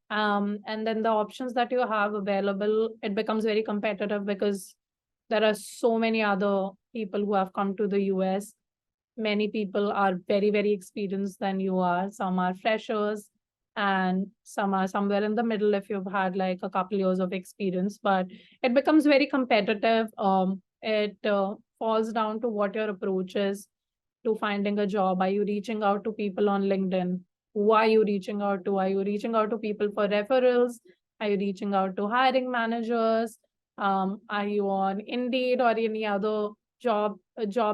And then the options that you have available, it becomes very competitive because there are so many other people who have come to the US. Many people are very, very experienced than you are. Some are freshers, and some are somewhere in the middle if you've had like a couple years of experience. But it becomes very competitive. It falls down to what your approach is to finding a job. Are you reaching out to people on LinkedIn? Who are you reaching out to? Are you reaching out to people for referrals? Are you reaching out to hiring managers? Are you on Indeed or any other job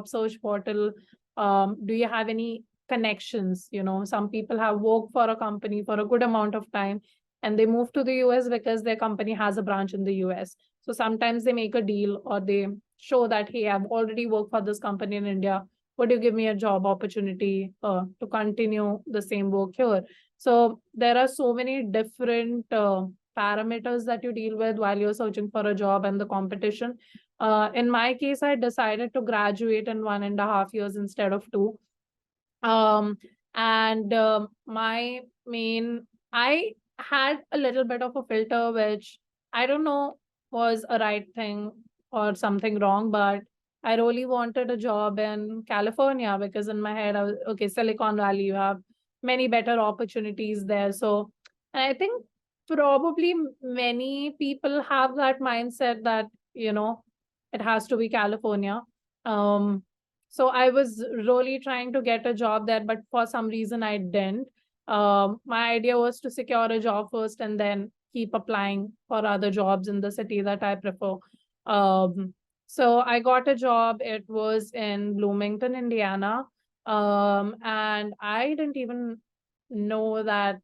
search portal? Do you have any connections? Some people have worked for a company for a good amount of time and they move to the US because their company has a branch in the US. So sometimes they make a deal or they show that, hey, I've already worked for this company in India. Would you give me a job opportunity to continue the same work here? So there are so many different parameters that you deal with while you're searching for a job and the competition. In my case, I decided to graduate in 1.5 years instead of 2. And my main, I had a little bit of a filter, which I don't know was a right thing or something wrong, but I really wanted a job in California because in my head, I was, okay, Silicon Valley, you have many better opportunities there. So, and I think probably many people have that mindset that, it has to be California. So I was really trying to get a job there, but for some reason I didn't. My idea was to secure a job first and then keep applying for other jobs in the city that I prefer. So I got a job. It was in Bloomington, Indiana. And I didn't even know that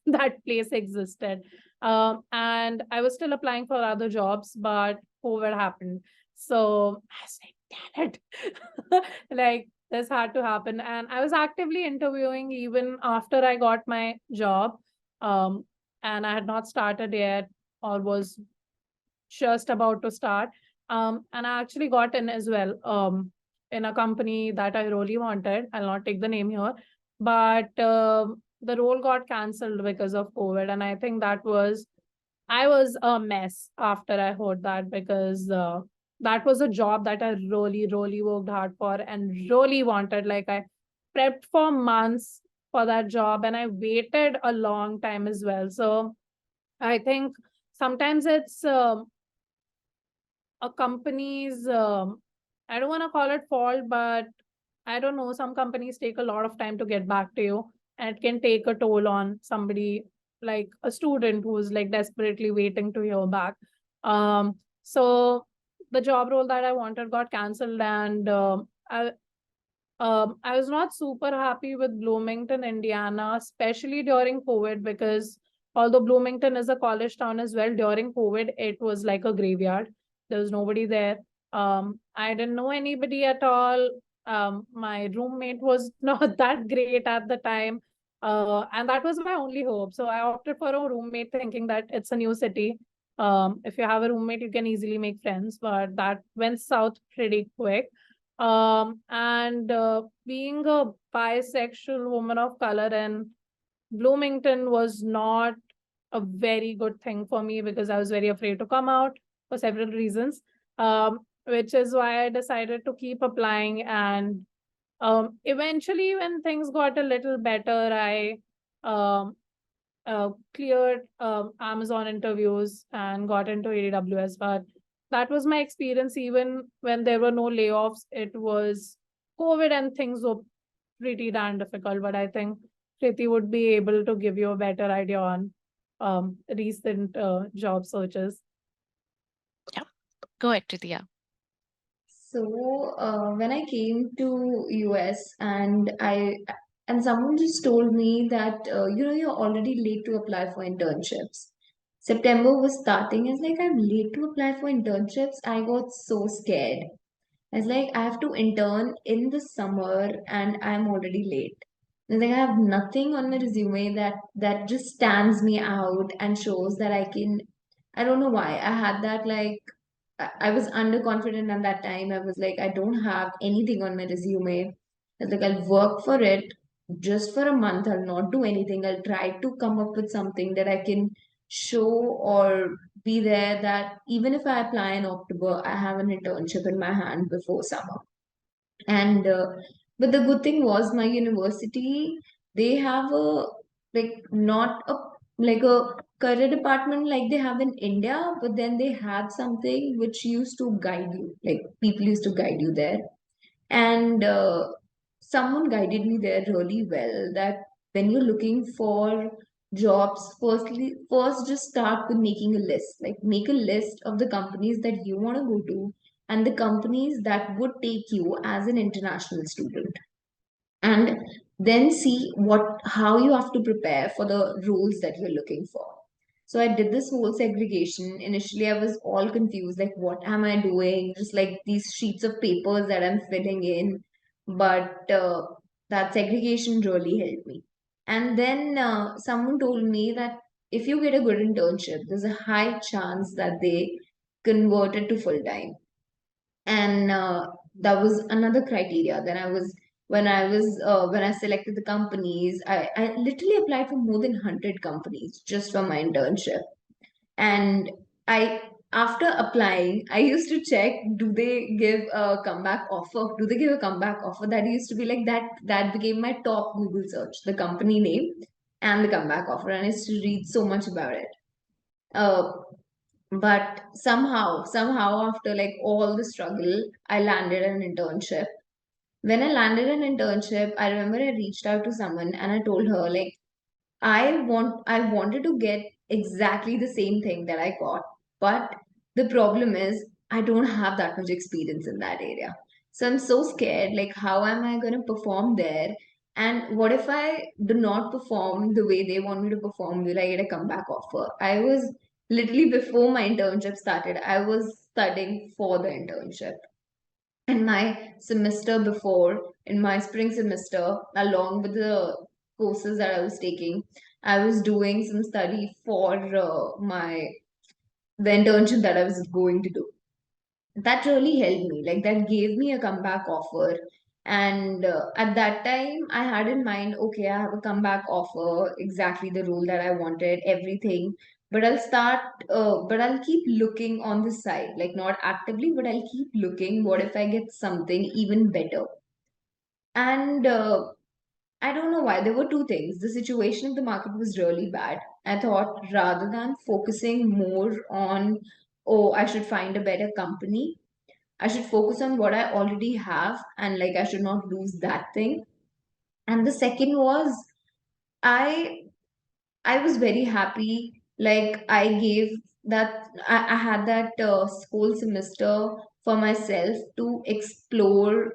that place existed. And I was still applying for other jobs, but COVID happened. So I was like, damn it. Like this had to happen. And I was actively interviewing even after I got my job. And I had not started yet or was just about to start. And I actually got in as well in a company that I really wanted. I'll not take the name here, but the role got cancelled because of COVID. And I think I was a mess after I heard that because that was a job that I really, really worked hard for and really wanted. Like I prepped for months for that job and I waited a long time as well. So I think sometimes it's a company's, I don't want to call it fault, but I don't know, some companies take a lot of time to get back to you and it can take a toll on somebody like a student who's like desperately waiting to hear back. So the job role that I wanted got cancelled and I was not super happy with Bloomington, Indiana, especially during COVID, because although Bloomington is a college town as well, during COVID, it was like a graveyard. There was nobody there. I didn't know anybody at all. My roommate was not that great at the time. And that was my only hope. So I opted for a roommate thinking that it's a new city. If you have a roommate, you can easily make friends, but that went south pretty quick. And being a bisexual woman of color in Bloomington was not a very good thing for me because I was very afraid to come out for several reasons, which is why I decided to keep applying. And eventually, when things got a little better, I um, cleared Amazon interviews and got into AWS. But that was my experience. Even when there were no layoffs, it was COVID and things were pretty darn difficult. But I think Krity would be able to give you a better idea on recent job searches. Yeah, go ahead, Kriti. So when I came to US and someone just told me that you're already late to apply for internships. September was starting. It's like I'm late to apply for internships. I got so scared. It's like I have to intern in the summer and I'm already late. Like I have nothing on my resume that just stands me out and shows that I can. I don't know why I had that. Like I was underconfident at that time. I was like, I don't have anything on my resume. I was like, I'll work for it just for a month. I'll not do anything. I'll try to come up with something that I can show or be there, that even if I apply in October, I have an internship in my hand before summer. And but the good thing was my university, they have a like not a like a career department like they have in India, but then they had something which used to guide you. Like people used to guide you there. And someone guided me there really well, that when you're looking for jobs, first just start with making a list. Like make a list of the companies that you want to go to and the companies that would take you as an international student, and then see what how you have to prepare for the roles that you're looking for. So I did this whole segregation. Initially I was all confused, like what am I doing, just like these sheets of papers that I'm filling in. But that segregation really helped me. And then someone told me that if you get a good internship, there's a high chance that they convert it to full time. And that was another criteria. Then when I selected the companies, I literally applied for more than 100 companies just for my internship. And I after applying, I used to check, do they give a comeback offer, do they give a comeback offer. That used to be like that became my top Google search, the company name and the comeback offer, and I used to read so much about it. uh, but somehow after like all the struggle, I landed an internship. When I landed an internship, I remember I reached out to someone and I told her, like, I wanted to get exactly the same thing that I got, but the problem is I don't have that much experience in that area. So I'm so scared, like how am I going to perform there? And what if I do not perform the way they want me to perform? Will I get a comeback offer? I was literally, before my internship started, I was studying for the internship. And my semester before, in my spring semester, along with the courses that I was taking, I was doing some study for my the internship that I was going to do. That really helped me. Like that gave me a comeback offer. And at that time, I had in mind, okay, I have a comeback offer, exactly the role that I wanted, everything. But I'll keep looking on the side, like not actively, but I'll keep looking. What if I get something even better? And I don't know why. There were two things. The situation of the market was really bad. I thought rather than focusing more on, oh, I should find a better company, I should focus on what I already have, and like I should not lose that thing. And the second was, I I was very happy. Like I had that whole semester for myself to explore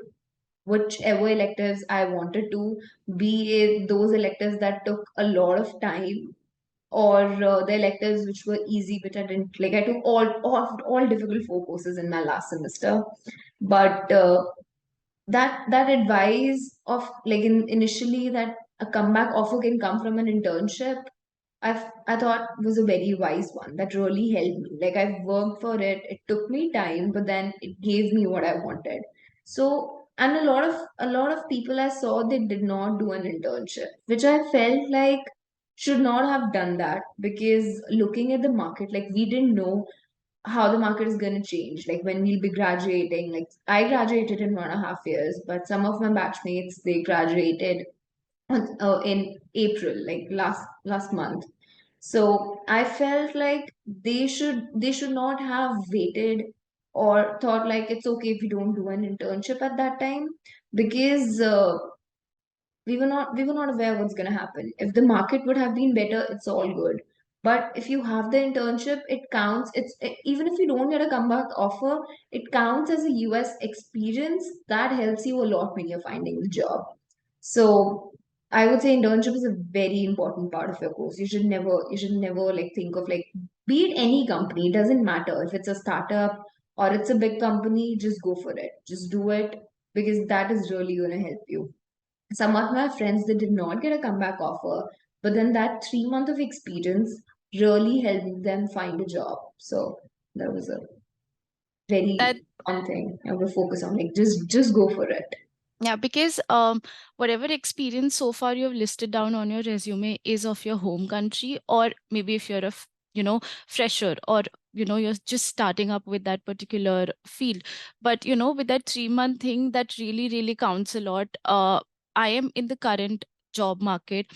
whichever electives I wanted to, be it those electives that took a lot of time, or the electives which were easy, which I didn't like. I took all difficult four courses in my last semester. But that advice of like initially that a comeback offer can come from an internship, I thought was a very wise one that really helped me. Like I've worked for it. It took me time, but then it gave me what I wanted. So, and a lot of people I saw, they did not do an internship, which I felt like should not have done that, because looking at the market, like we didn't know how the market is going to change. Like when we'll be graduating, like I graduated in 1.5 years, but some of my batchmates, they graduated in April, like last month. So I felt like they should not have waited or thought like it's okay if you don't do an internship at that time, because we were not aware what's going to happen. If the market would have been better, it's all good. But if you have the internship, it counts. Even if you don't get a comeback offer, it counts as a US experience that helps you a lot when you're finding the job. So I would say internship is a very important part of your course. You should never like think of like, be it any company, it doesn't matter if it's a startup or it's a big company, just go for it. Just do it, because that is really going to help you. some of my friends, they did not get a comeback offer, but then that 3 month of experience really helped them find a job. So that was a That very fun thing I would focus on. Like just go for it. Yeah, because whatever experience so far you have listed down on your resume is of your home country, or maybe if you're fresher, or you're just starting up with that particular field. But with that 3 month thing, that really really counts a lot. I am in the current job market,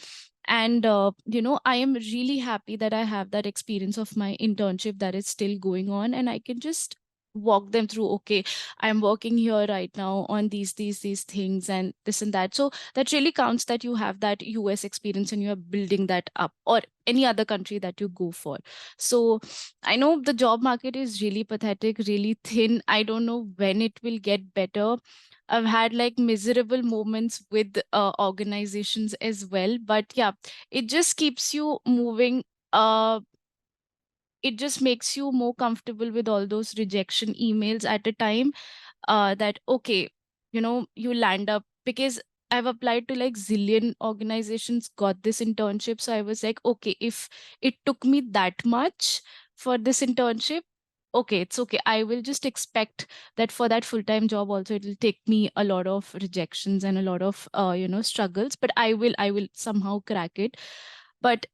and I am really happy that I have that experience of my internship that is still going on, and I can just walk them through. Okay, I'm working here right now on these things and this and that. So that really counts, that you have that US experience and you're building that up, or any other country that you go for. So I know the job market is really pathetic, really thin. I don't know when it will get better. I've had like miserable moments with organizations as well. But yeah, it just keeps you moving. It just makes you more comfortable with all those rejection emails at a time, that okay, you land up, because I've applied to like zillion organizations, got this internship. So I was like, okay, if it took me that much for this internship, okay, it's okay. I will just expect that for that full-time job also it will take me a lot of rejections and a lot of struggles, but I will somehow crack it. But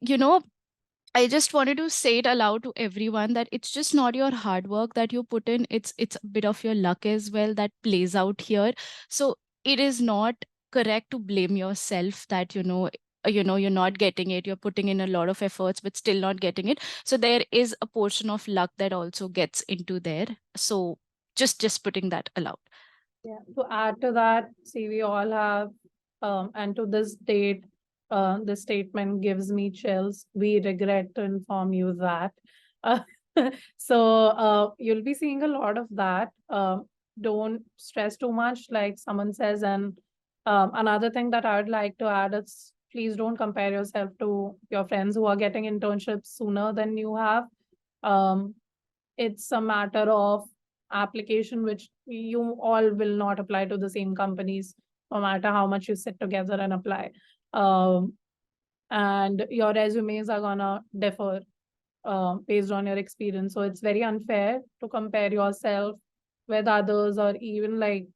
I just wanted to say it aloud to everyone that it's just not your hard work that you put in. It's a bit of your luck as well that plays out here. So it is not correct to blame yourself that you're not getting it. You're putting in a lot of efforts but still not getting it. So there is a portion of luck that also gets into there. So just putting that aloud. Yeah, to add to that, see, we all have, and to this date, this statement gives me chills. We regret to inform you that. Uh, you'll be seeing a lot of that. Don't stress too much, like someone says. And another thing that I would like to add is, please don't compare yourself to your friends who are getting internships sooner than you have. Um, it's a matter of application, which you all will not apply to the same companies, no matter how much you sit together and apply. Um, and your resumes are gonna differ based on your experience. So it's very unfair to compare yourself with others, or even like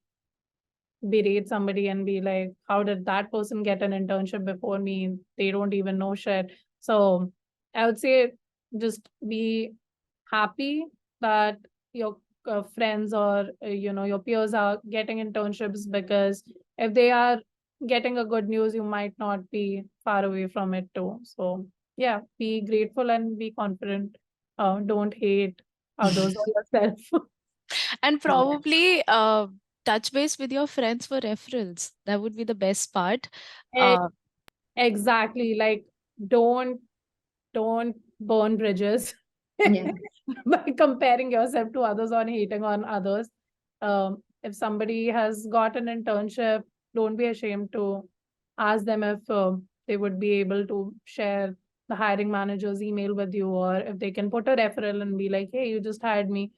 berate somebody and be like, how did that person get an internship before me? They don't even know shit. So I would say just be happy that your friends, or your peers are getting internships, because if they are getting a good news, you might not be far away from it too. So yeah, be grateful and be confident. Don't hate others or yourself. And Yeah. probably touch base with your friends for referrals. That would be the best part. E- exactly, like don't don't burn bridges Yeah. by comparing yourself to others or hating on others. If somebody has got an internship, don't be ashamed to ask them if they would be able to share the hiring manager's email with you, or if they can put a referral and be like, hey, you just hired me.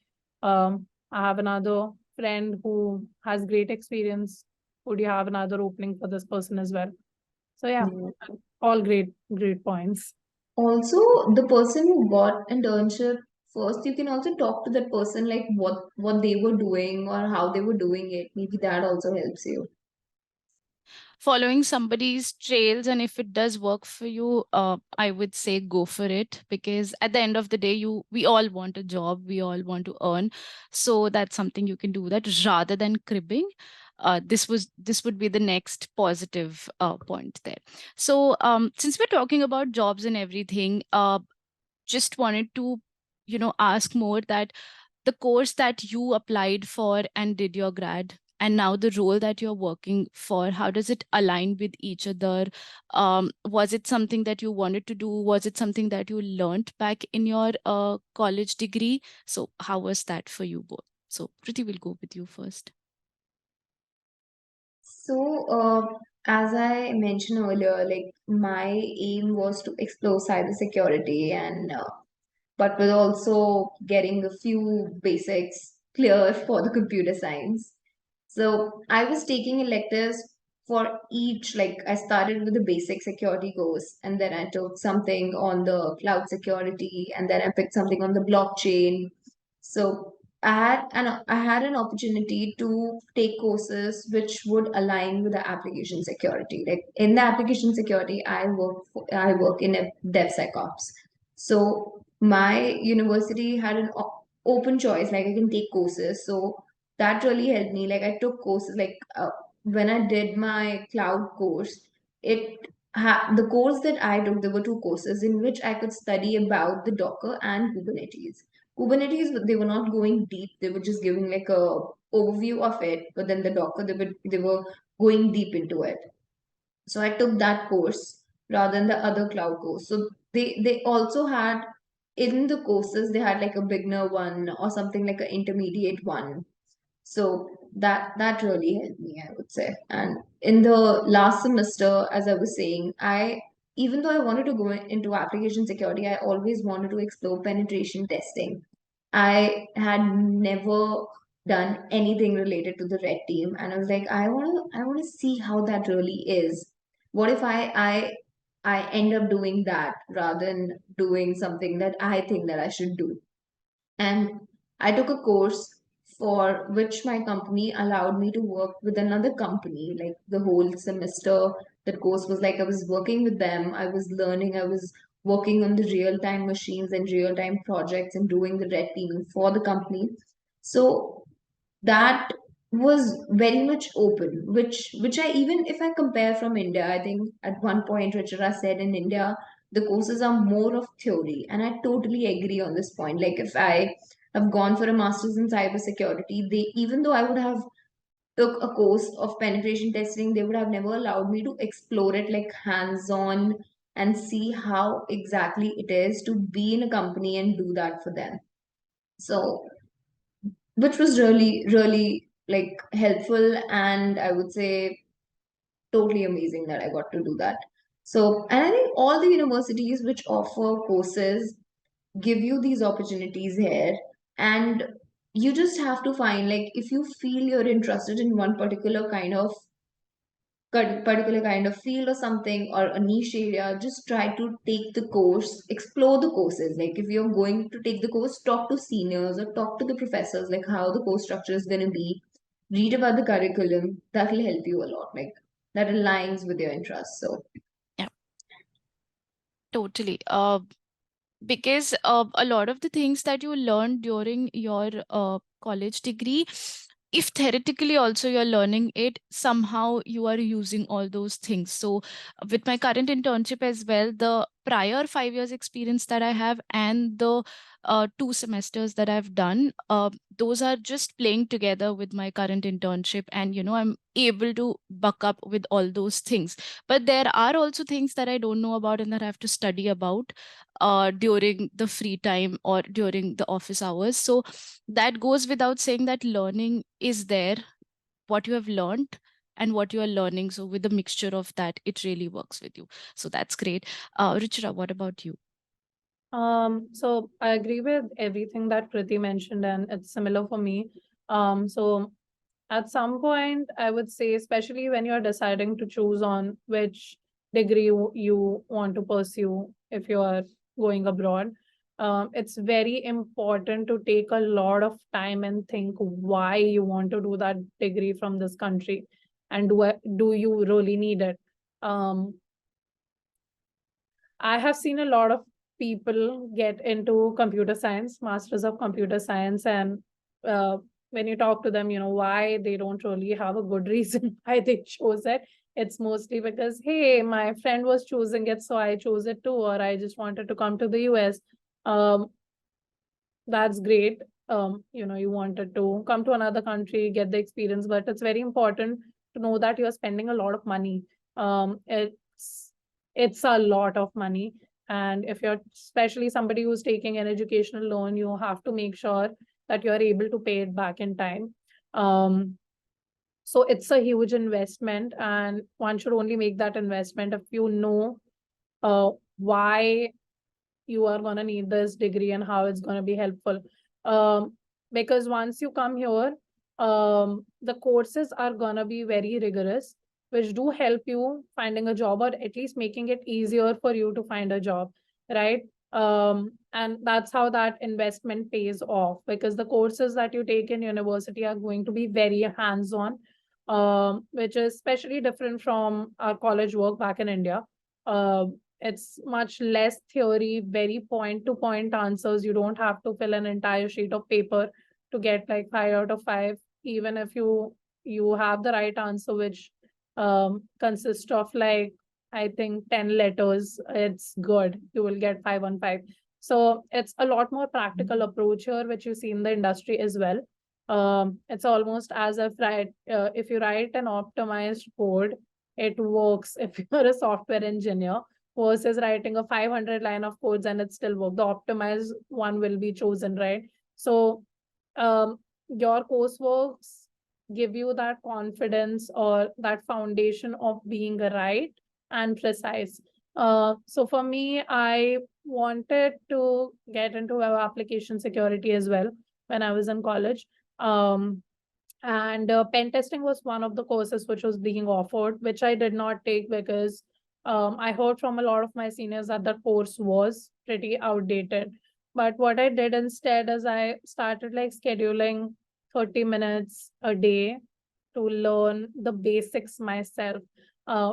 I have another friend who has great experience. Would you have another opening for this person as well? So yeah, Yeah. all great points. Also, the person who got internship first, you can also talk to that person like what they were doing or how they were doing it. Maybe that also helps you. Following somebody's trails, and if it does work for you, I would say go for it, because at the end of the day, we all want a job, we all want to earn. So that's something you can do, that rather than cribbing. This would be the next positive point there. So since we're talking about jobs and everything, just wanted to ask more that the course that you applied for and did your grad, and now the role that you're working for, how does it align with each other? Was it something that you wanted to do? Was it something that you learned back in your college degree? So how was that for you both? So Kriti, will go with you first. So, as I mentioned earlier, like my aim was to explore cybersecurity and but with also getting a few basics clear for the computer science. So I was taking electives for each, like I started with a basic security course, and then I took something on the cloud security, and then I picked something on the blockchain. So I had an opportunity to take courses which would align with the application security. Like in the application security, I work in a DevSecOps. So my university had an open choice, like I can take courses. So that really helped me. Like I took courses, like when I did my cloud course, the course that I took, there were two courses in which I could study about the Docker and Kubernetes. Kubernetes, they were not going deep. They were just giving like a overview of it. But then the Docker, they were going deep into it. So I took that course rather than the other cloud course. So they also had, in the courses, they had like a beginner one or something like an intermediate one. So that really helped me, I would say. And in the last semester, as I was saying, even though I wanted to go into application security, I always wanted to explore penetration testing. I had never done anything related to the red team, and I was like, I want to see how that really is. What if I end up doing that rather than doing something that I think that I should do? And I took a course for which my company allowed me to work with another company, like the whole semester. That course was like I was working with them, I was learning, I was working on the real time machines and real time projects and doing the red teaming for the company. So that was very much open, which I, even if I compare from India, I think at one point Ruchira said in India the courses are more of theory, and I totally agree on this point. Like if I have gone for a master's in cybersecurity, they, even though I would have took a course of penetration testing, they would have never allowed me to explore it like hands on and see how exactly it is to be in a company and do that for them. So which was really, really like helpful, and I would say totally amazing that I got to do that. So, and I think all the universities which offer courses give you these opportunities here, and you just have to find, like, if you feel you're interested in one particular kind of field or something, or a niche area, just try to take the course, explore the courses. Like if you're going to take the course, talk to seniors or talk to the professors, like how the course structure is going to be, read about the curriculum. That will help you a lot, like that aligns with your interests. So Yeah, totally. Because a lot of the things that you learned during your college degree, if theoretically also you're learning it, somehow you are using all those things. So with my current internship as well, the prior 5 years experience that I have and the 2 semesters that I've done, those are just playing together with my current internship, and I'm able to buck up with all those things. But there are also things that I don't know about and that I have to study about during the free time or during the office hours. So that goes without saying that learning is there, what you have learned and what you are learning. So with the mixture of that, it really works with you. So that's great. Ruchira, what about you? So I agree with everything that Krity mentioned, and it's similar for me. So at some point, I would say, especially when you're deciding to choose on which degree you want to pursue if you are going abroad, it's very important to take a lot of time and think why you want to do that degree from this country, and do you really need it? I have seen a lot of people get into computer science, masters of computer science, and when you talk to them, why, they don't really have a good reason why they chose it. It's mostly because, hey, my friend was choosing it, so I chose it too, or I just wanted to come to the US. Um, that's great. You wanted to come to another country, get the experience, but it's very important to know that you're spending a lot of money. It's a lot of money. And if you're especially somebody who's taking an educational loan, you have to make sure that you're able to pay it back in time. So it's a huge investment, and one should only make that investment if you know why you are going to need this degree and how it's going to be helpful. Because once you come here, the courses are going to be very rigorous. which do help you finding a job, or at least making it easier for you to find a job, right? And that's how that investment pays off, because the courses that you take in university are going to be very hands-on, which is especially different from our college work back in India. It's much less theory, very point to point answers. You don't have to fill an entire sheet of paper to get like 5 out of 5, even if you have the right answer, which consists of like, I think 10 letters, it's good. You will get 5 on 5. So it's a lot more practical approach here, which you see in the industry as well. It's almost as if you write an optimized code, it works if you're a software engineer, versus writing a 500 line of codes and it still works. The optimized one will be chosen, right? So your courseworks give you that confidence or that foundation of being right and precise. So for me, I wanted to get into web application security as well when I was in college. And pen testing was one of the courses which was being offered, which I did not take because I heard from a lot of my seniors that the course was pretty outdated. But what I did instead is I started like scheduling 30 minutes a day to learn the basics myself,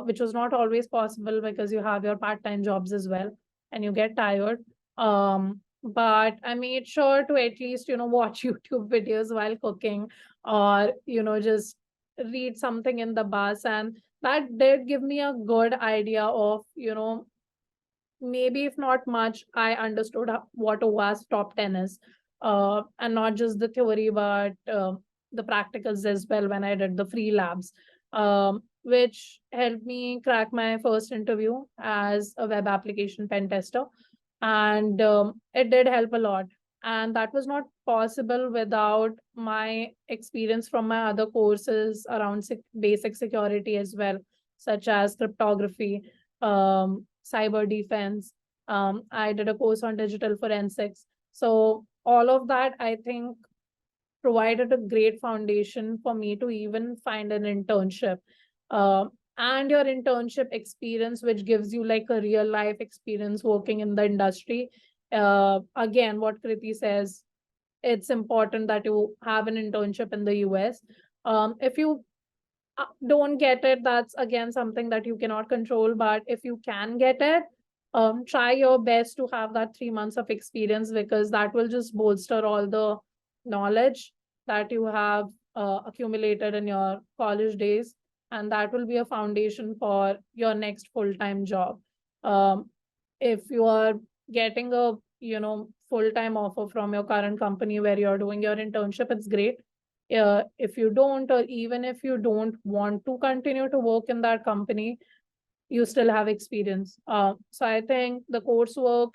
which was not always possible because you have your part-time jobs as well and you get tired. But I made sure to at least, watch YouTube videos while cooking, or, just read something in the bus. And that did give me a good idea of, maybe if not much, I understood what a vast top 10 is. And not just the theory, but the practicals as well when I did the free labs, which helped me crack my first interview as a web application pen tester. And it did help a lot. And that was not possible without my experience from my other courses around basic security as well, such as cryptography, cyber defense. I did a course on digital forensics. So all of that, I think, provided a great foundation for me to even find an internship. And your internship experience, which gives you like a real life experience working in the industry. Again, what Krity says, it's important that you have an internship in the US. If you don't get it, that's again something that you cannot control. But if you can get it, try your best to have that 3 months of experience, because that will just bolster all the knowledge that you have accumulated in your college days, and that will be a foundation for your next full-time job. If you are getting a full-time offer from your current company where you're doing your internship, it's great. If you don't, or even if you don't want to continue to work in that company, you still have experience. So I think the coursework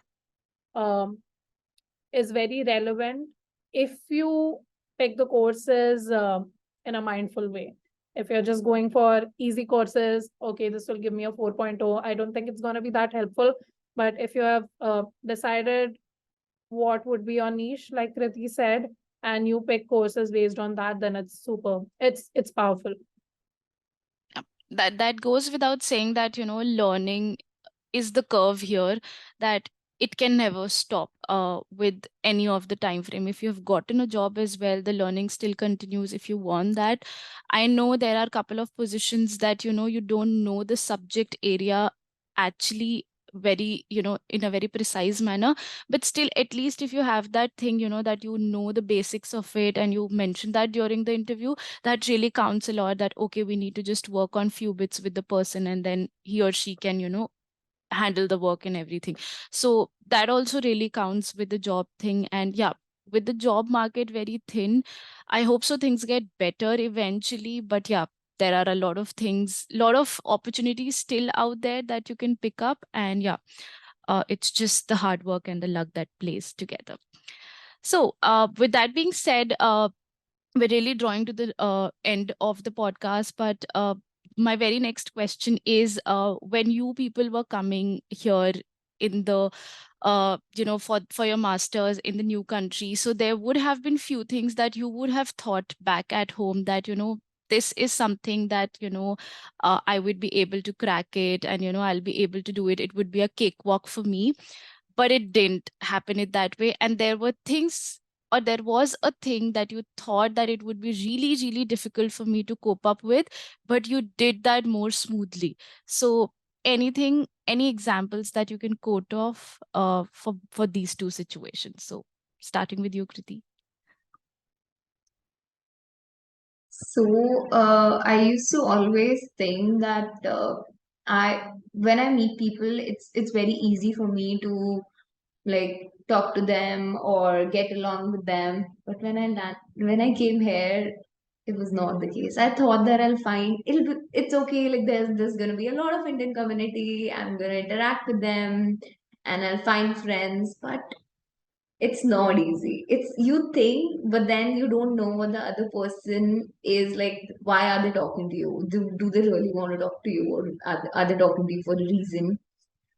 is very relevant if you pick the courses in a mindful way. If you're just going for easy courses, okay, this will give me a 4.0. I don't think it's going to be that helpful. But if you have decided what would be your niche, like Kriti said, and you pick courses based on that, then it's super. It's powerful. That goes without saying that, learning is the curve here, that it can never stop with any of the time frame. If you've gotten a job as well, the learning still continues if you want that. I know there are a couple of positions that, you don't know the subject area actually very, in a very precise manner, but still, at least if you have that thing, that the basics of it, and you mentioned that during the interview, that really counts a lot, that, okay, we need to just work on few bits with the person, and then he or she can, handle the work and everything. So that also really counts with the job thing. And yeah, with the job market very thin, I hope so things get better eventually. But yeah, there are a lot of things, lot of opportunities still out there that you can pick up. And yeah, it's just the hard work and the luck that plays together. So with that being said, we're really drawing to the end of the podcast, but my very next question is, when you people were coming here in the for your masters in the new country, so there would have been few things that you would have thought back at home that this is something that, I would be able to crack it, and, I'll be able to do it. It would be a cakewalk for me. But it didn't happen it that way. And there were things, or there was a thing that you thought that it would be really, really difficult for me to cope up with, but you did that more smoothly. So any examples that you can quote of for these two situations? So starting with you, Kriti. So, I used to always think that when I meet people, it's very easy for me to like talk to them or get along with them. But when I came here, it was not the case. I thought that it's okay. Like there's gonna be a lot of Indian community. I'm gonna interact with them, and I'll find friends. But it's not easy. It's you think, but then you don't know what the other person is like. Why are they talking to you? Do they really want to talk to you, or are they talking to you for a reason?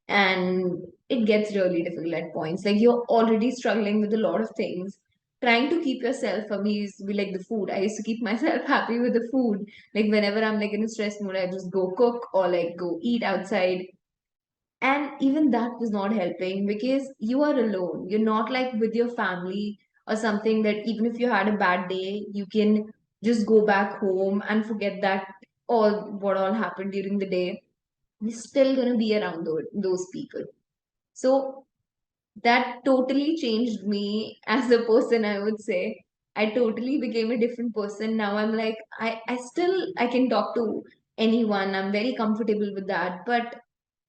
And it gets really difficult at points. Like you're already struggling with a lot of things. Trying to keep yourself, for me, used to be like the food. I used to keep myself happy with the food. Like whenever I'm like in a stress mood, I just go cook or like go eat outside. And even that was not helping because you are alone. You're not like with your family or something that even if you had a bad day, you can just go back home and forget that all what all happened during the day. You're still gonna be around those people. So that totally changed me as a person, I would say. I totally became a different person. Now I'm like, I can talk to anyone. I'm very comfortable with that. But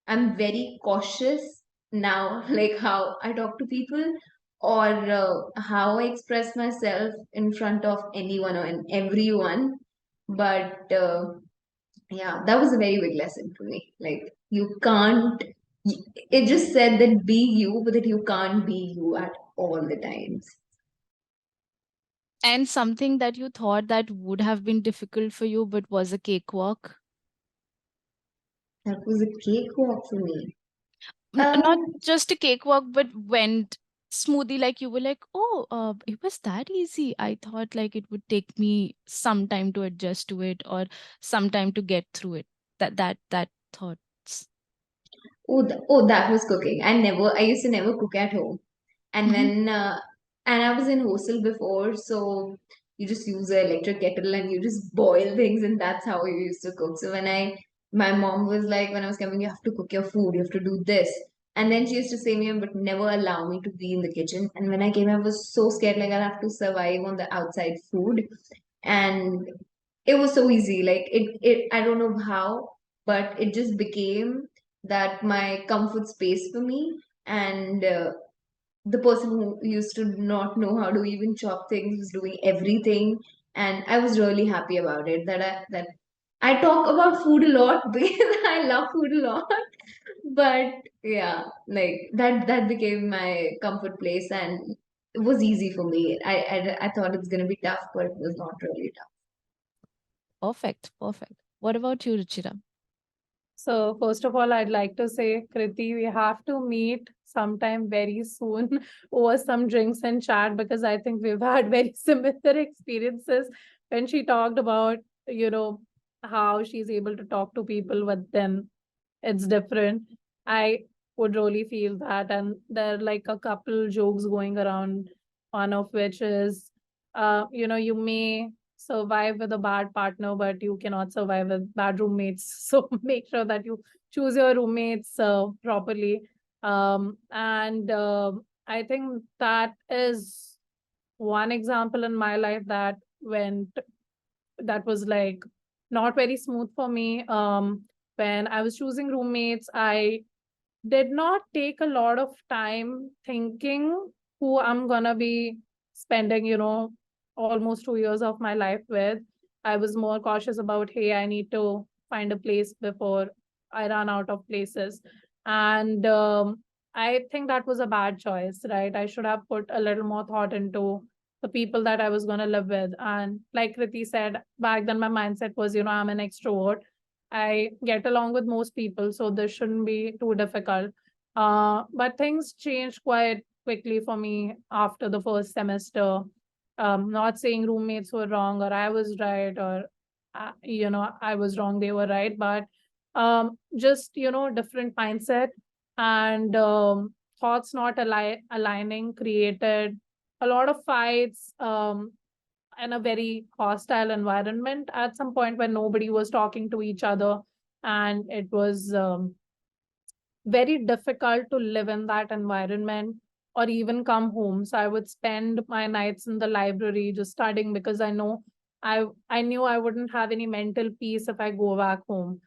I'm very cautious now, like how I talk to people or how I express myself in front of anyone or in everyone. But yeah, that was a very big lesson for me. Like, you can't, it just said that be you, but that you can't be you at all the times. And something that you thought that would have been difficult for you, but was a cakewalk. That was a cakewalk for me. Not Um, just a cakewalk, but went smoothly. Like you were like, oh, it was that easy. I thought like it would take me some time to adjust to it, or some time to get through it. That thoughts. that was cooking. I used to never cook at home. And Hmm. when and I was in hostel before, so you just use an electric kettle and you just boil things, and that's how you used to cook. So my mom was like, when I was coming, you have to cook your food, you have to do this. And then she used to say me, but never allow me to be in the kitchen. And when I came, I was so scared, like I'll have to survive on the outside food. And it was so easy. Like I don't know how, but it just became that my comfort space for me. And the person who used to not know how to even chop things was doing everything, and I was really happy about it. That I talk about food a lot because I love food a lot. But yeah, like that became my comfort place, and it was easy for me. I thought it's gonna be tough, but it was not really tough. Perfect, perfect. What about you, Ruchira? So first of all, I'd like to say, Kriti, we have to meet sometime very soon over some drinks and chat, because I think we've had very similar experiences when she talked about, you know, how she's able to talk to people, but then it's different. I would really feel that. And there are like a couple jokes going around, one of which is, you may survive with a bad partner, but you cannot survive with bad roommates. So make sure that you choose your roommates properly. And I think that is one example in my life that was like not very smooth for me. When I was choosing roommates, I did not take a lot of time thinking who I'm gonna be spending, almost 2 years of my life with. I was more cautious about, hey, I need to find a place before I run out of places. And I think that was a bad choice, right? I should have put a little more thought into the people that I was going to live with. And like Kriti said, back then my mindset was, I'm an extrovert. I get along with most people, so this shouldn't be too difficult. But things changed quite quickly for me after the first semester. Not saying roommates were wrong or I was right, or I was wrong, they were right. But just, different mindset and thoughts not aligning created a lot of fights in a very hostile environment at some point when nobody was talking to each other. And it was very difficult to live in that environment or even come home. So I would spend my nights in the library just studying because I knew I wouldn't have any mental peace if I go back home.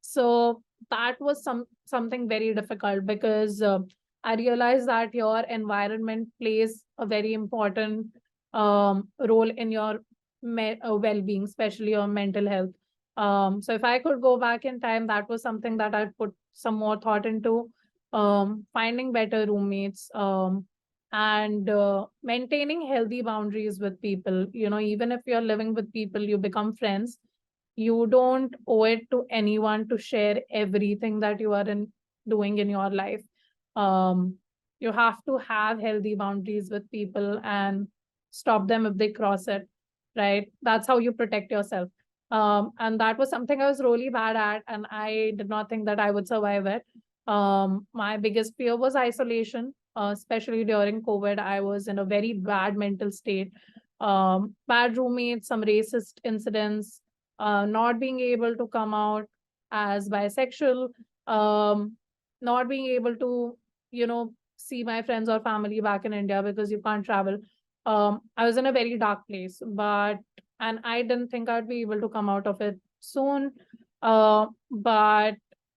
So that was something very difficult because I realized that your environment plays a very important role in your well-being, especially your mental health. So if I could go back in time, that was something that I'd put some more thought into, finding better roommates, and maintaining healthy boundaries with people. Even if you're living with people, you become friends. You don't owe it to anyone to share everything that you are doing in your life. Um, you have to have healthy boundaries with people and stop them if they cross it, right? That's how you protect yourself. And that was something I was really bad at, and I did not think that I would survive it. My biggest fear was isolation, especially during COVID. I was in a very bad mental state. Bad roommates, some racist incidents, not being able to come out as bisexual, um, not being able to, see my friends or family back in India because you can't travel. I was in a very dark place, and I didn't think I'd be able to come out of it soon. But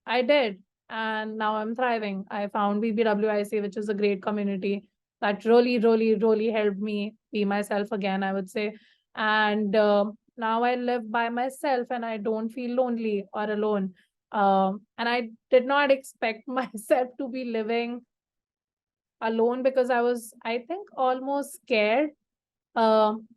I did. And now I'm thriving. I found BBWIC, which is a great community that really, really, really helped me be myself again, I would say. And now I live by myself and I don't feel lonely or alone. And I did not expect myself to be living alone because I think, almost scared. Um,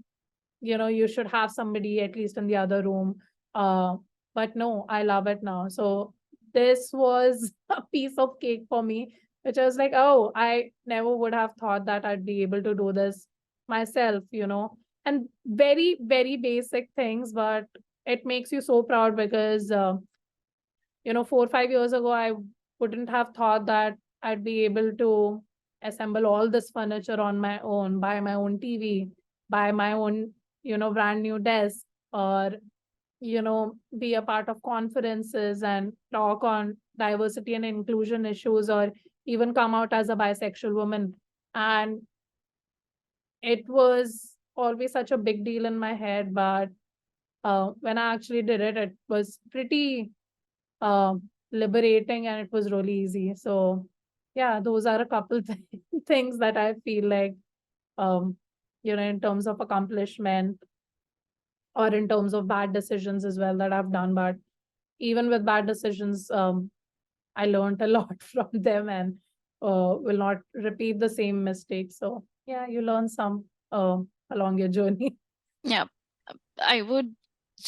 you should have somebody at least in the other room. Uh, but no, I love it now. So this was a piece of cake for me, which I was like, oh, I never would have thought that I'd be able to do this myself. And very, very basic things, but it makes you so proud because, 4 or 5 years ago, I wouldn't have thought that I'd be able to assemble all this furniture on my own, buy my own TV, buy my own, brand new desk, or, be a part of conferences and talk on diversity and inclusion issues, or even come out as a bisexual woman. And it was always such a big deal in my head. But when I actually did it, it was pretty uh, liberating and it was really easy. So, yeah, those are a couple things that I feel like, um, in terms of accomplishment or in terms of bad decisions as well that I've done. But even with bad decisions, I learned a lot from them and will not repeat the same mistakes. So, yeah, you learn some along your journey. Yeah, I would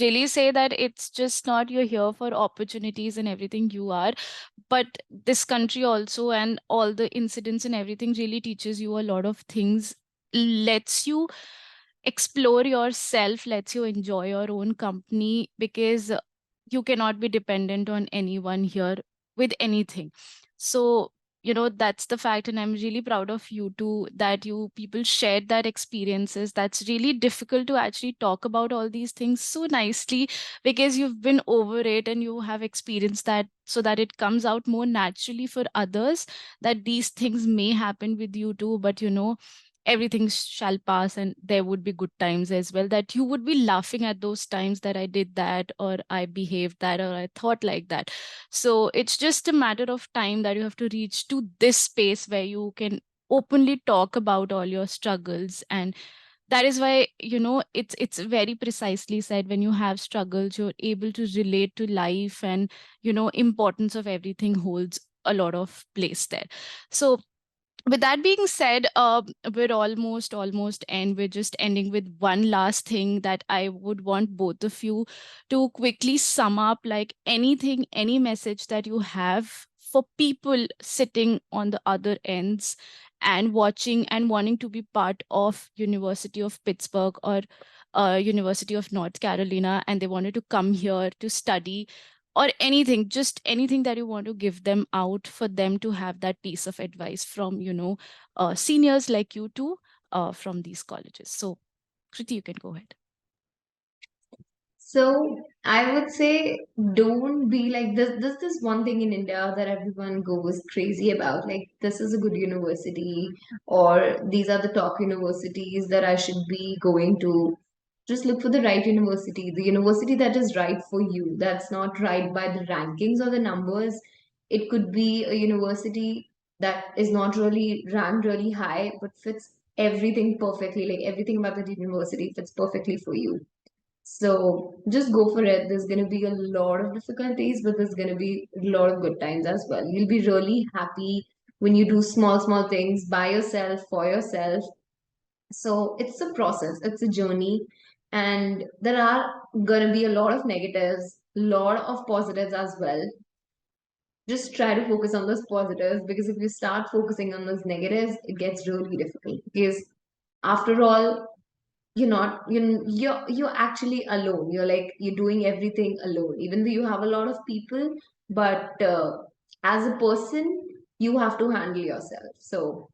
really say that it's just not you're here for opportunities and everything you are, but this country also and all the incidents and everything really teaches you a lot of things, lets you explore yourself, lets you enjoy your own company, because you cannot be dependent on anyone here with anything. So, that's the fact. And I'm really proud of you too, that you people shared that experiences. That's really difficult to actually talk about all these things so nicely, because you've been over it and you have experienced that, so that it comes out more naturally for others that these things may happen with you too. But everything shall pass and there would be good times as well, that you would be laughing at those times that I did that, or I behaved that, or I thought like that. So it's just a matter of time that you have to reach to this space where you can openly talk about all your struggles. And that is why, it's very precisely said, when you have struggles, you're able to relate to life, and importance of everything holds a lot of place there. So with that being said, we're almost end. We're just ending with one last thing that I would want both of you to quickly sum up, like anything, any message that you have for people sitting on the other ends and watching and wanting to be part of University of Pittsburgh, or University of North Carolina and they wanted to come here to study, or anything, just anything that you want to give them out for them to have that piece of advice from, seniors like you too, from these colleges. So, Kriti, you can go ahead. So I would say don't be like this. This one thing in India that everyone goes crazy about. Like this is a good university, or these are the top universities that I should be going to. Just look for the right university, the university that is right for you. That's not right by the rankings or the numbers. It could be a university that is not really ranked really high, but fits everything perfectly. Like everything about the university fits perfectly for you. So just go for it. There's going to be a lot of difficulties, but there's going to be a lot of good times as well. You'll be really happy when you do small things by yourself, for yourself. So it's a process, it's a journey, and there are going to be a lot of negatives, a lot of positives as well. Just try to focus on those positives, because if you start focusing on those negatives, it gets really difficult. Because after all, you're actually alone. You're like you're doing everything alone, even though you have a lot of people, but as a person you have to handle yourself. So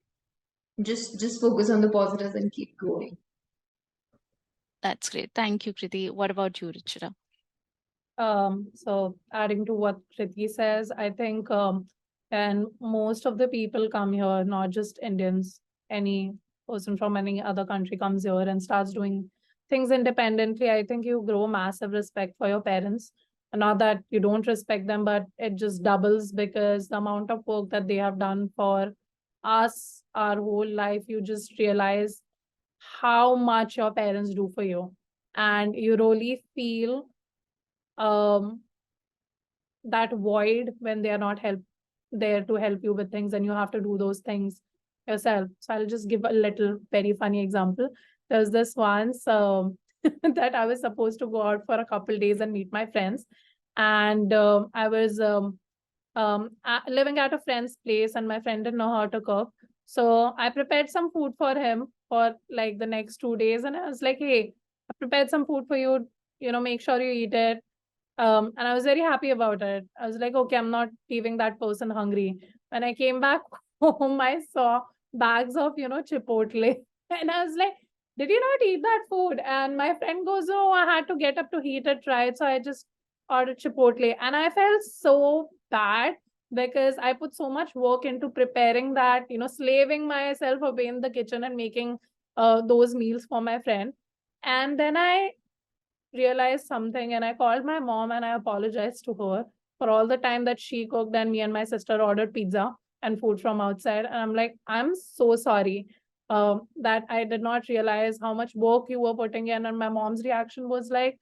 just focus on the positives and keep going. That's great. Thank you, Kriti. What about you, Ruchira? So adding to what Kriti says, I think, and most of the people come here, not just Indians, any person from any other country comes here and starts doing things independently. I think you grow massive respect for your parents. And not that you don't respect them, but it just doubles, because the amount of work that they have done for us, our whole life, you just realize how much your parents do for you. And you really feel um that void when they are not there to help you with things, and you have to do those things yourself. So I'll just give a little very funny example. There's this once that I was supposed to go out for a couple days and meet my friends, and I was living at a friend's place, and my friend didn't know how to cook. So I prepared some food for him for like the next 2 days, and I was like, "Hey, I prepared some food for you. Make sure you eat it." And I was very happy about it. I was like, okay, I'm not leaving that person hungry. When I came back home, I saw bags of, Chipotle. And I was like, did you not eat that food? And my friend goes, oh, I had to get up to heat it right. So I just ordered Chipotle. And I felt so bad because I put so much work into preparing that, slaving myself away in the kitchen and making those meals for my friend. And then I realized something, and I called my mom and I apologized to her for all the time that she cooked and me and my sister ordered pizza and food from outside. And I'm like, I'm so sorry that I did not realize how much work you were putting in. And my mom's reaction was like,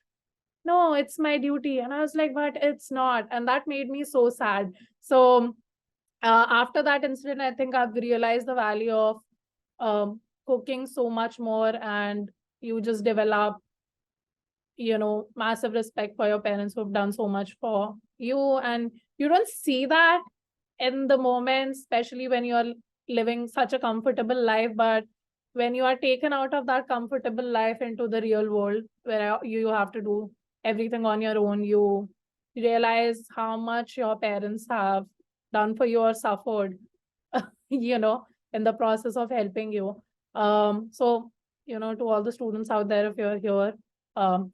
no, it's my duty. And I was like, but it's not. And that made me so sad. So after that incident, I think I've realized the value of cooking so much more, and you just develop massive respect for your parents who've done so much for you. And you don't see that in the moment, especially when you're living such a comfortable life. But when you are taken out of that comfortable life into the real world, where you have to do everything on your own, you realize how much your parents have done for you or suffered, in the process of helping you. So, to all the students out there, if you're here,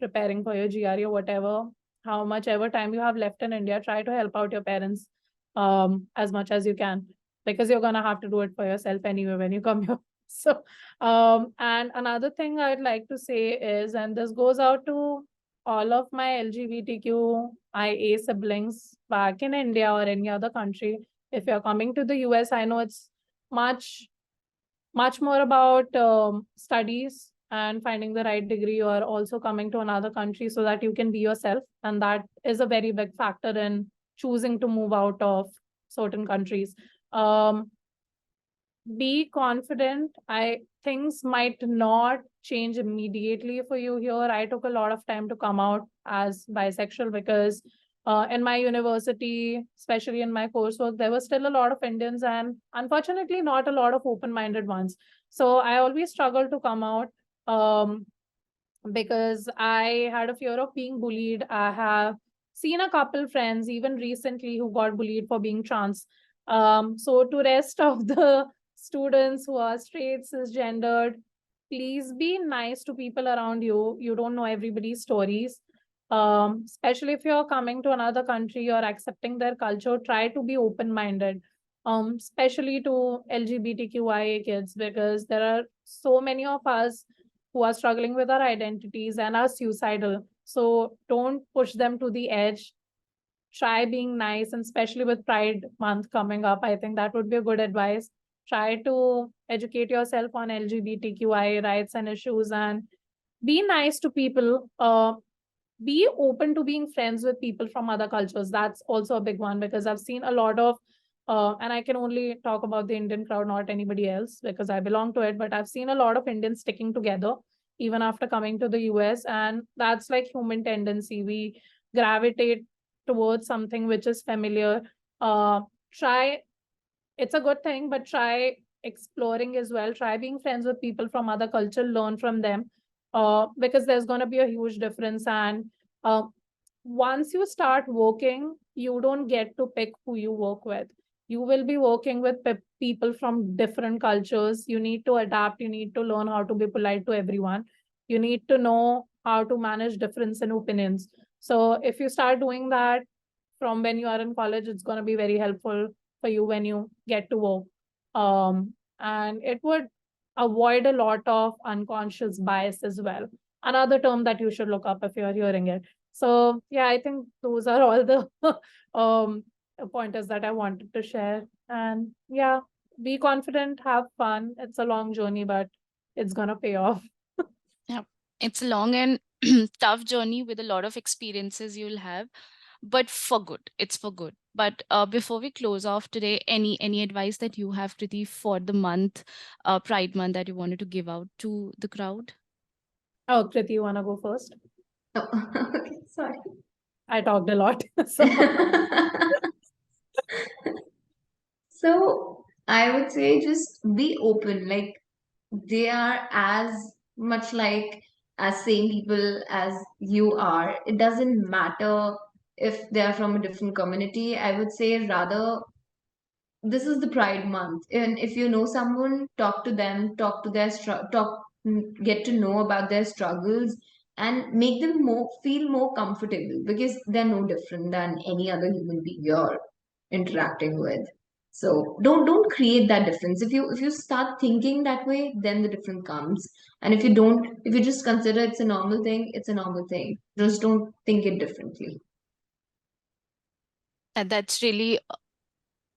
preparing for your GRE or whatever, how much ever time you have left in India, try to help out your parents as much as you can, because you're going to have to do it for yourself anyway when you come here. So, and another thing I'd like to say is, and this goes out to all of my LGBTQIA siblings back in India or any other country, if you're coming to the US, I know it's much more about studies and finding the right degree, or also coming to another country so that you can be yourself. And that is a very big factor in choosing to move out of certain countries. Be confident. Things might not change immediately for you here. I took a lot of time to come out as bisexual because in my university, especially in my coursework, there were still a lot of Indians and unfortunately not a lot of open-minded ones. So I always struggled to come out. because I had a fear of being bullied. I have seen a couple friends, even recently, who got bullied for being trans. So to rest of the students who are straight, cisgendered, please be nice to people around you. You don't know everybody's stories. Especially if you're coming to another country or accepting their culture, try to be open-minded. Especially to LGBTQIA kids, because there are so many of us who are struggling with our identities and are suicidal. So don't push them to the edge. Try being nice, and especially with Pride Month coming up, I think that would be a good advice. Try to educate yourself on LGBTQI rights and issues, and be nice to people. Be open to being friends with people from other cultures. That's also a big one, because I've seen a lot of and I can only talk about the Indian crowd, not anybody else, because I belong to it, but I've seen a lot of Indians sticking together even after coming to the US, and that's like human tendency. We gravitate towards something which is familiar. Try It's a good thing, but try exploring as well. Try being friends with people from other culture, learn from them, because there's going to be a huge difference. And uh, once you start working, you don't get to pick who you work with. You will be working with people from different cultures. You need to adapt. You need to learn how to be polite to everyone. You need to know how to manage difference in opinions. So if you start doing that from when you are in college, it's going to be very helpful for you when you get to work. And it would avoid a lot of unconscious bias as well. Another term that you should look up if you're hearing it. So yeah, I think those are all the um, pointers that I wanted to share. And yeah, be confident, have fun. It's a long journey, but it's gonna pay off. Yeah, it's a long and tough journey with a lot of experiences you'll have, but for good. It's for good. But before we close off today, any advice that you have, Kriti, for the month, Pride Month, that you wanted to give out to the crowd? Oh, Kriti, you wanna go first? Oh, okay, sorry. I talked a lot. So So I would say just be open. Like they are as much like as same people as you are. It doesn't matter if they are from a different community. I would say rather this is the Pride Month, and if you know someone, talk to them, talk to their get to know about their struggles, and make them more feel more comfortable because they're no different than any other human being you're interacting with. So don't create that difference. If you start thinking that way, then the difference comes. And if you just consider it's a normal thing, it's a normal thing. Just don't think it differently. And that's really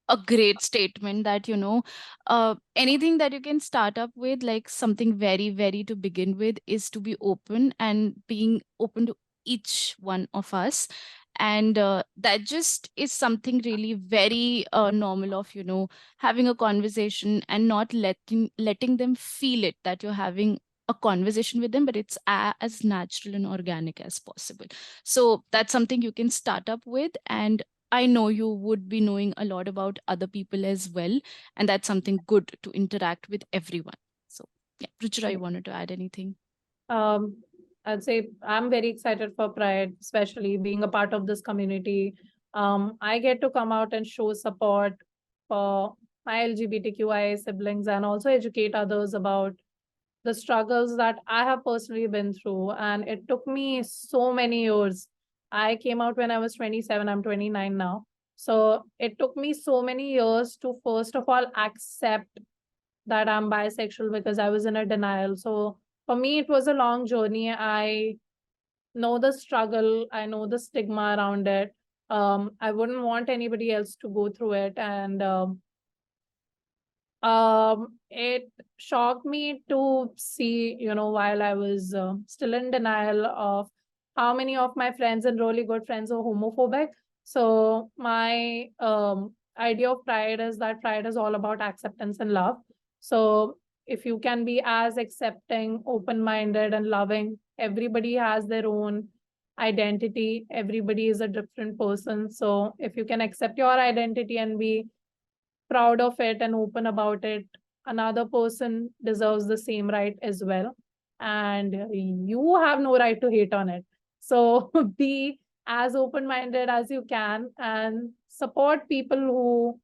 a great statement, that anything that you can start up with, like something very very to begin with, is to be open, and being open to each one of us. And that just is something really very normal of having a conversation, and not letting them feel it that you're having a conversation with them, but it's as natural and organic as possible. So that's something you can start up with. And I know you would be knowing a lot about other people as well, and that's something good to interact with everyone. So yeah, Ruchira, you wanted to add anything? Um, I'd say I'm very excited for Pride, especially being a part of this community. I get to come out and show support for my LGBTQIA siblings, and also educate others about the struggles that I have personally been through. And it took me so many years. I came out when I was 27, I'm 29 now. So it took me so many years to, first of all, accept that I'm bisexual, because I was in a denial. So for me, it was a long journey. I know the struggle, I know the stigma around it. I wouldn't want anybody else to go through it. And it shocked me to see, while I was still in denial, of how many of my friends and really good friends are homophobic. So my idea of Pride is that Pride is all about acceptance and love. So if you can be as accepting, open-minded, and loving, everybody has their own identity. Everybody is a different person. So if you can accept your identity and be proud of it and open about it, another person deserves the same right as well. and you have no right to hate on it. So be as open-minded as you can and support people who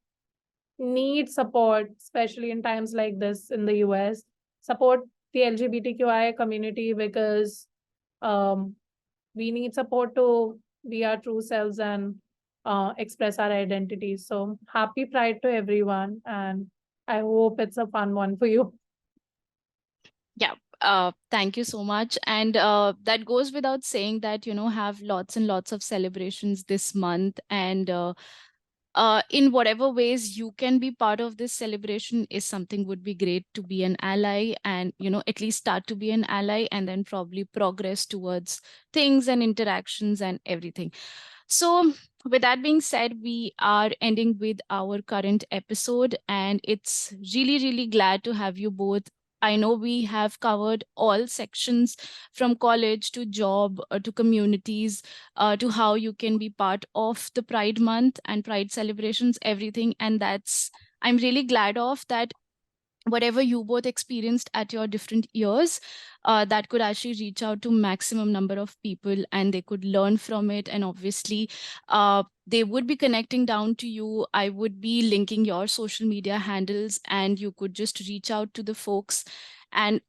need support, especially in times like this in the US. Support the LGBTQI community because we need support to be our true selves and express our identities. So happy Pride to everyone, and I hope it's a fun one for you. Yeah, thank you so much. And that goes without saying that, have lots and lots of celebrations this month. And in whatever ways you can be part of this celebration is something would be great to be an ally and, at least start to be an ally and then probably progress towards things and interactions and everything. So with that being said, we are ending with our current episode, and it's really, really glad to have you both. I know we have covered all sections from college to job to communities to how you can be part of the Pride Month and Pride celebrations, everything. And I'm really glad of that. Whatever you both experienced at your different years, that could actually reach out to maximum number of people and they could learn from it. And obviously, they would be connecting down to you. I would be linking your social media handles and you could just reach out to the folks and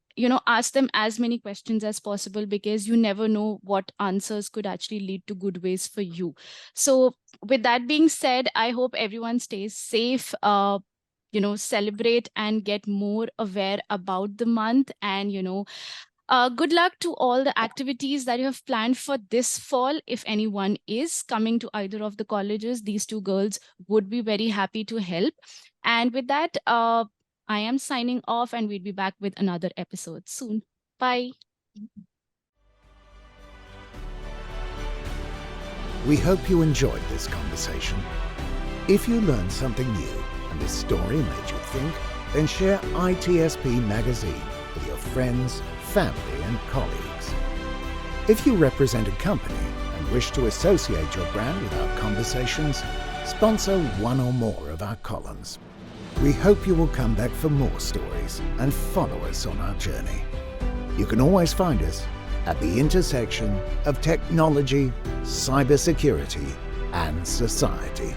ask them as many questions as possible, because you never know what answers could actually lead to good ways for you. So with that being said, I hope everyone stays safe, celebrate and get more aware about the month. And, good luck to all the activities that you have planned for this fall. If anyone is coming to either of the colleges, these two girls would be very happy to help. And with that, I am signing off and we'll be back with another episode soon. Bye. We hope you enjoyed this conversation. If you learned something new and this story made you think, then share ITSPmagazine with your friends, family, and colleagues. If you represent a company and wish to associate your brand with our conversations, sponsor one or more of our columns. We hope you will come back for more stories and follow us on our journey. You can always find us at the intersection of technology, cybersecurity, and society.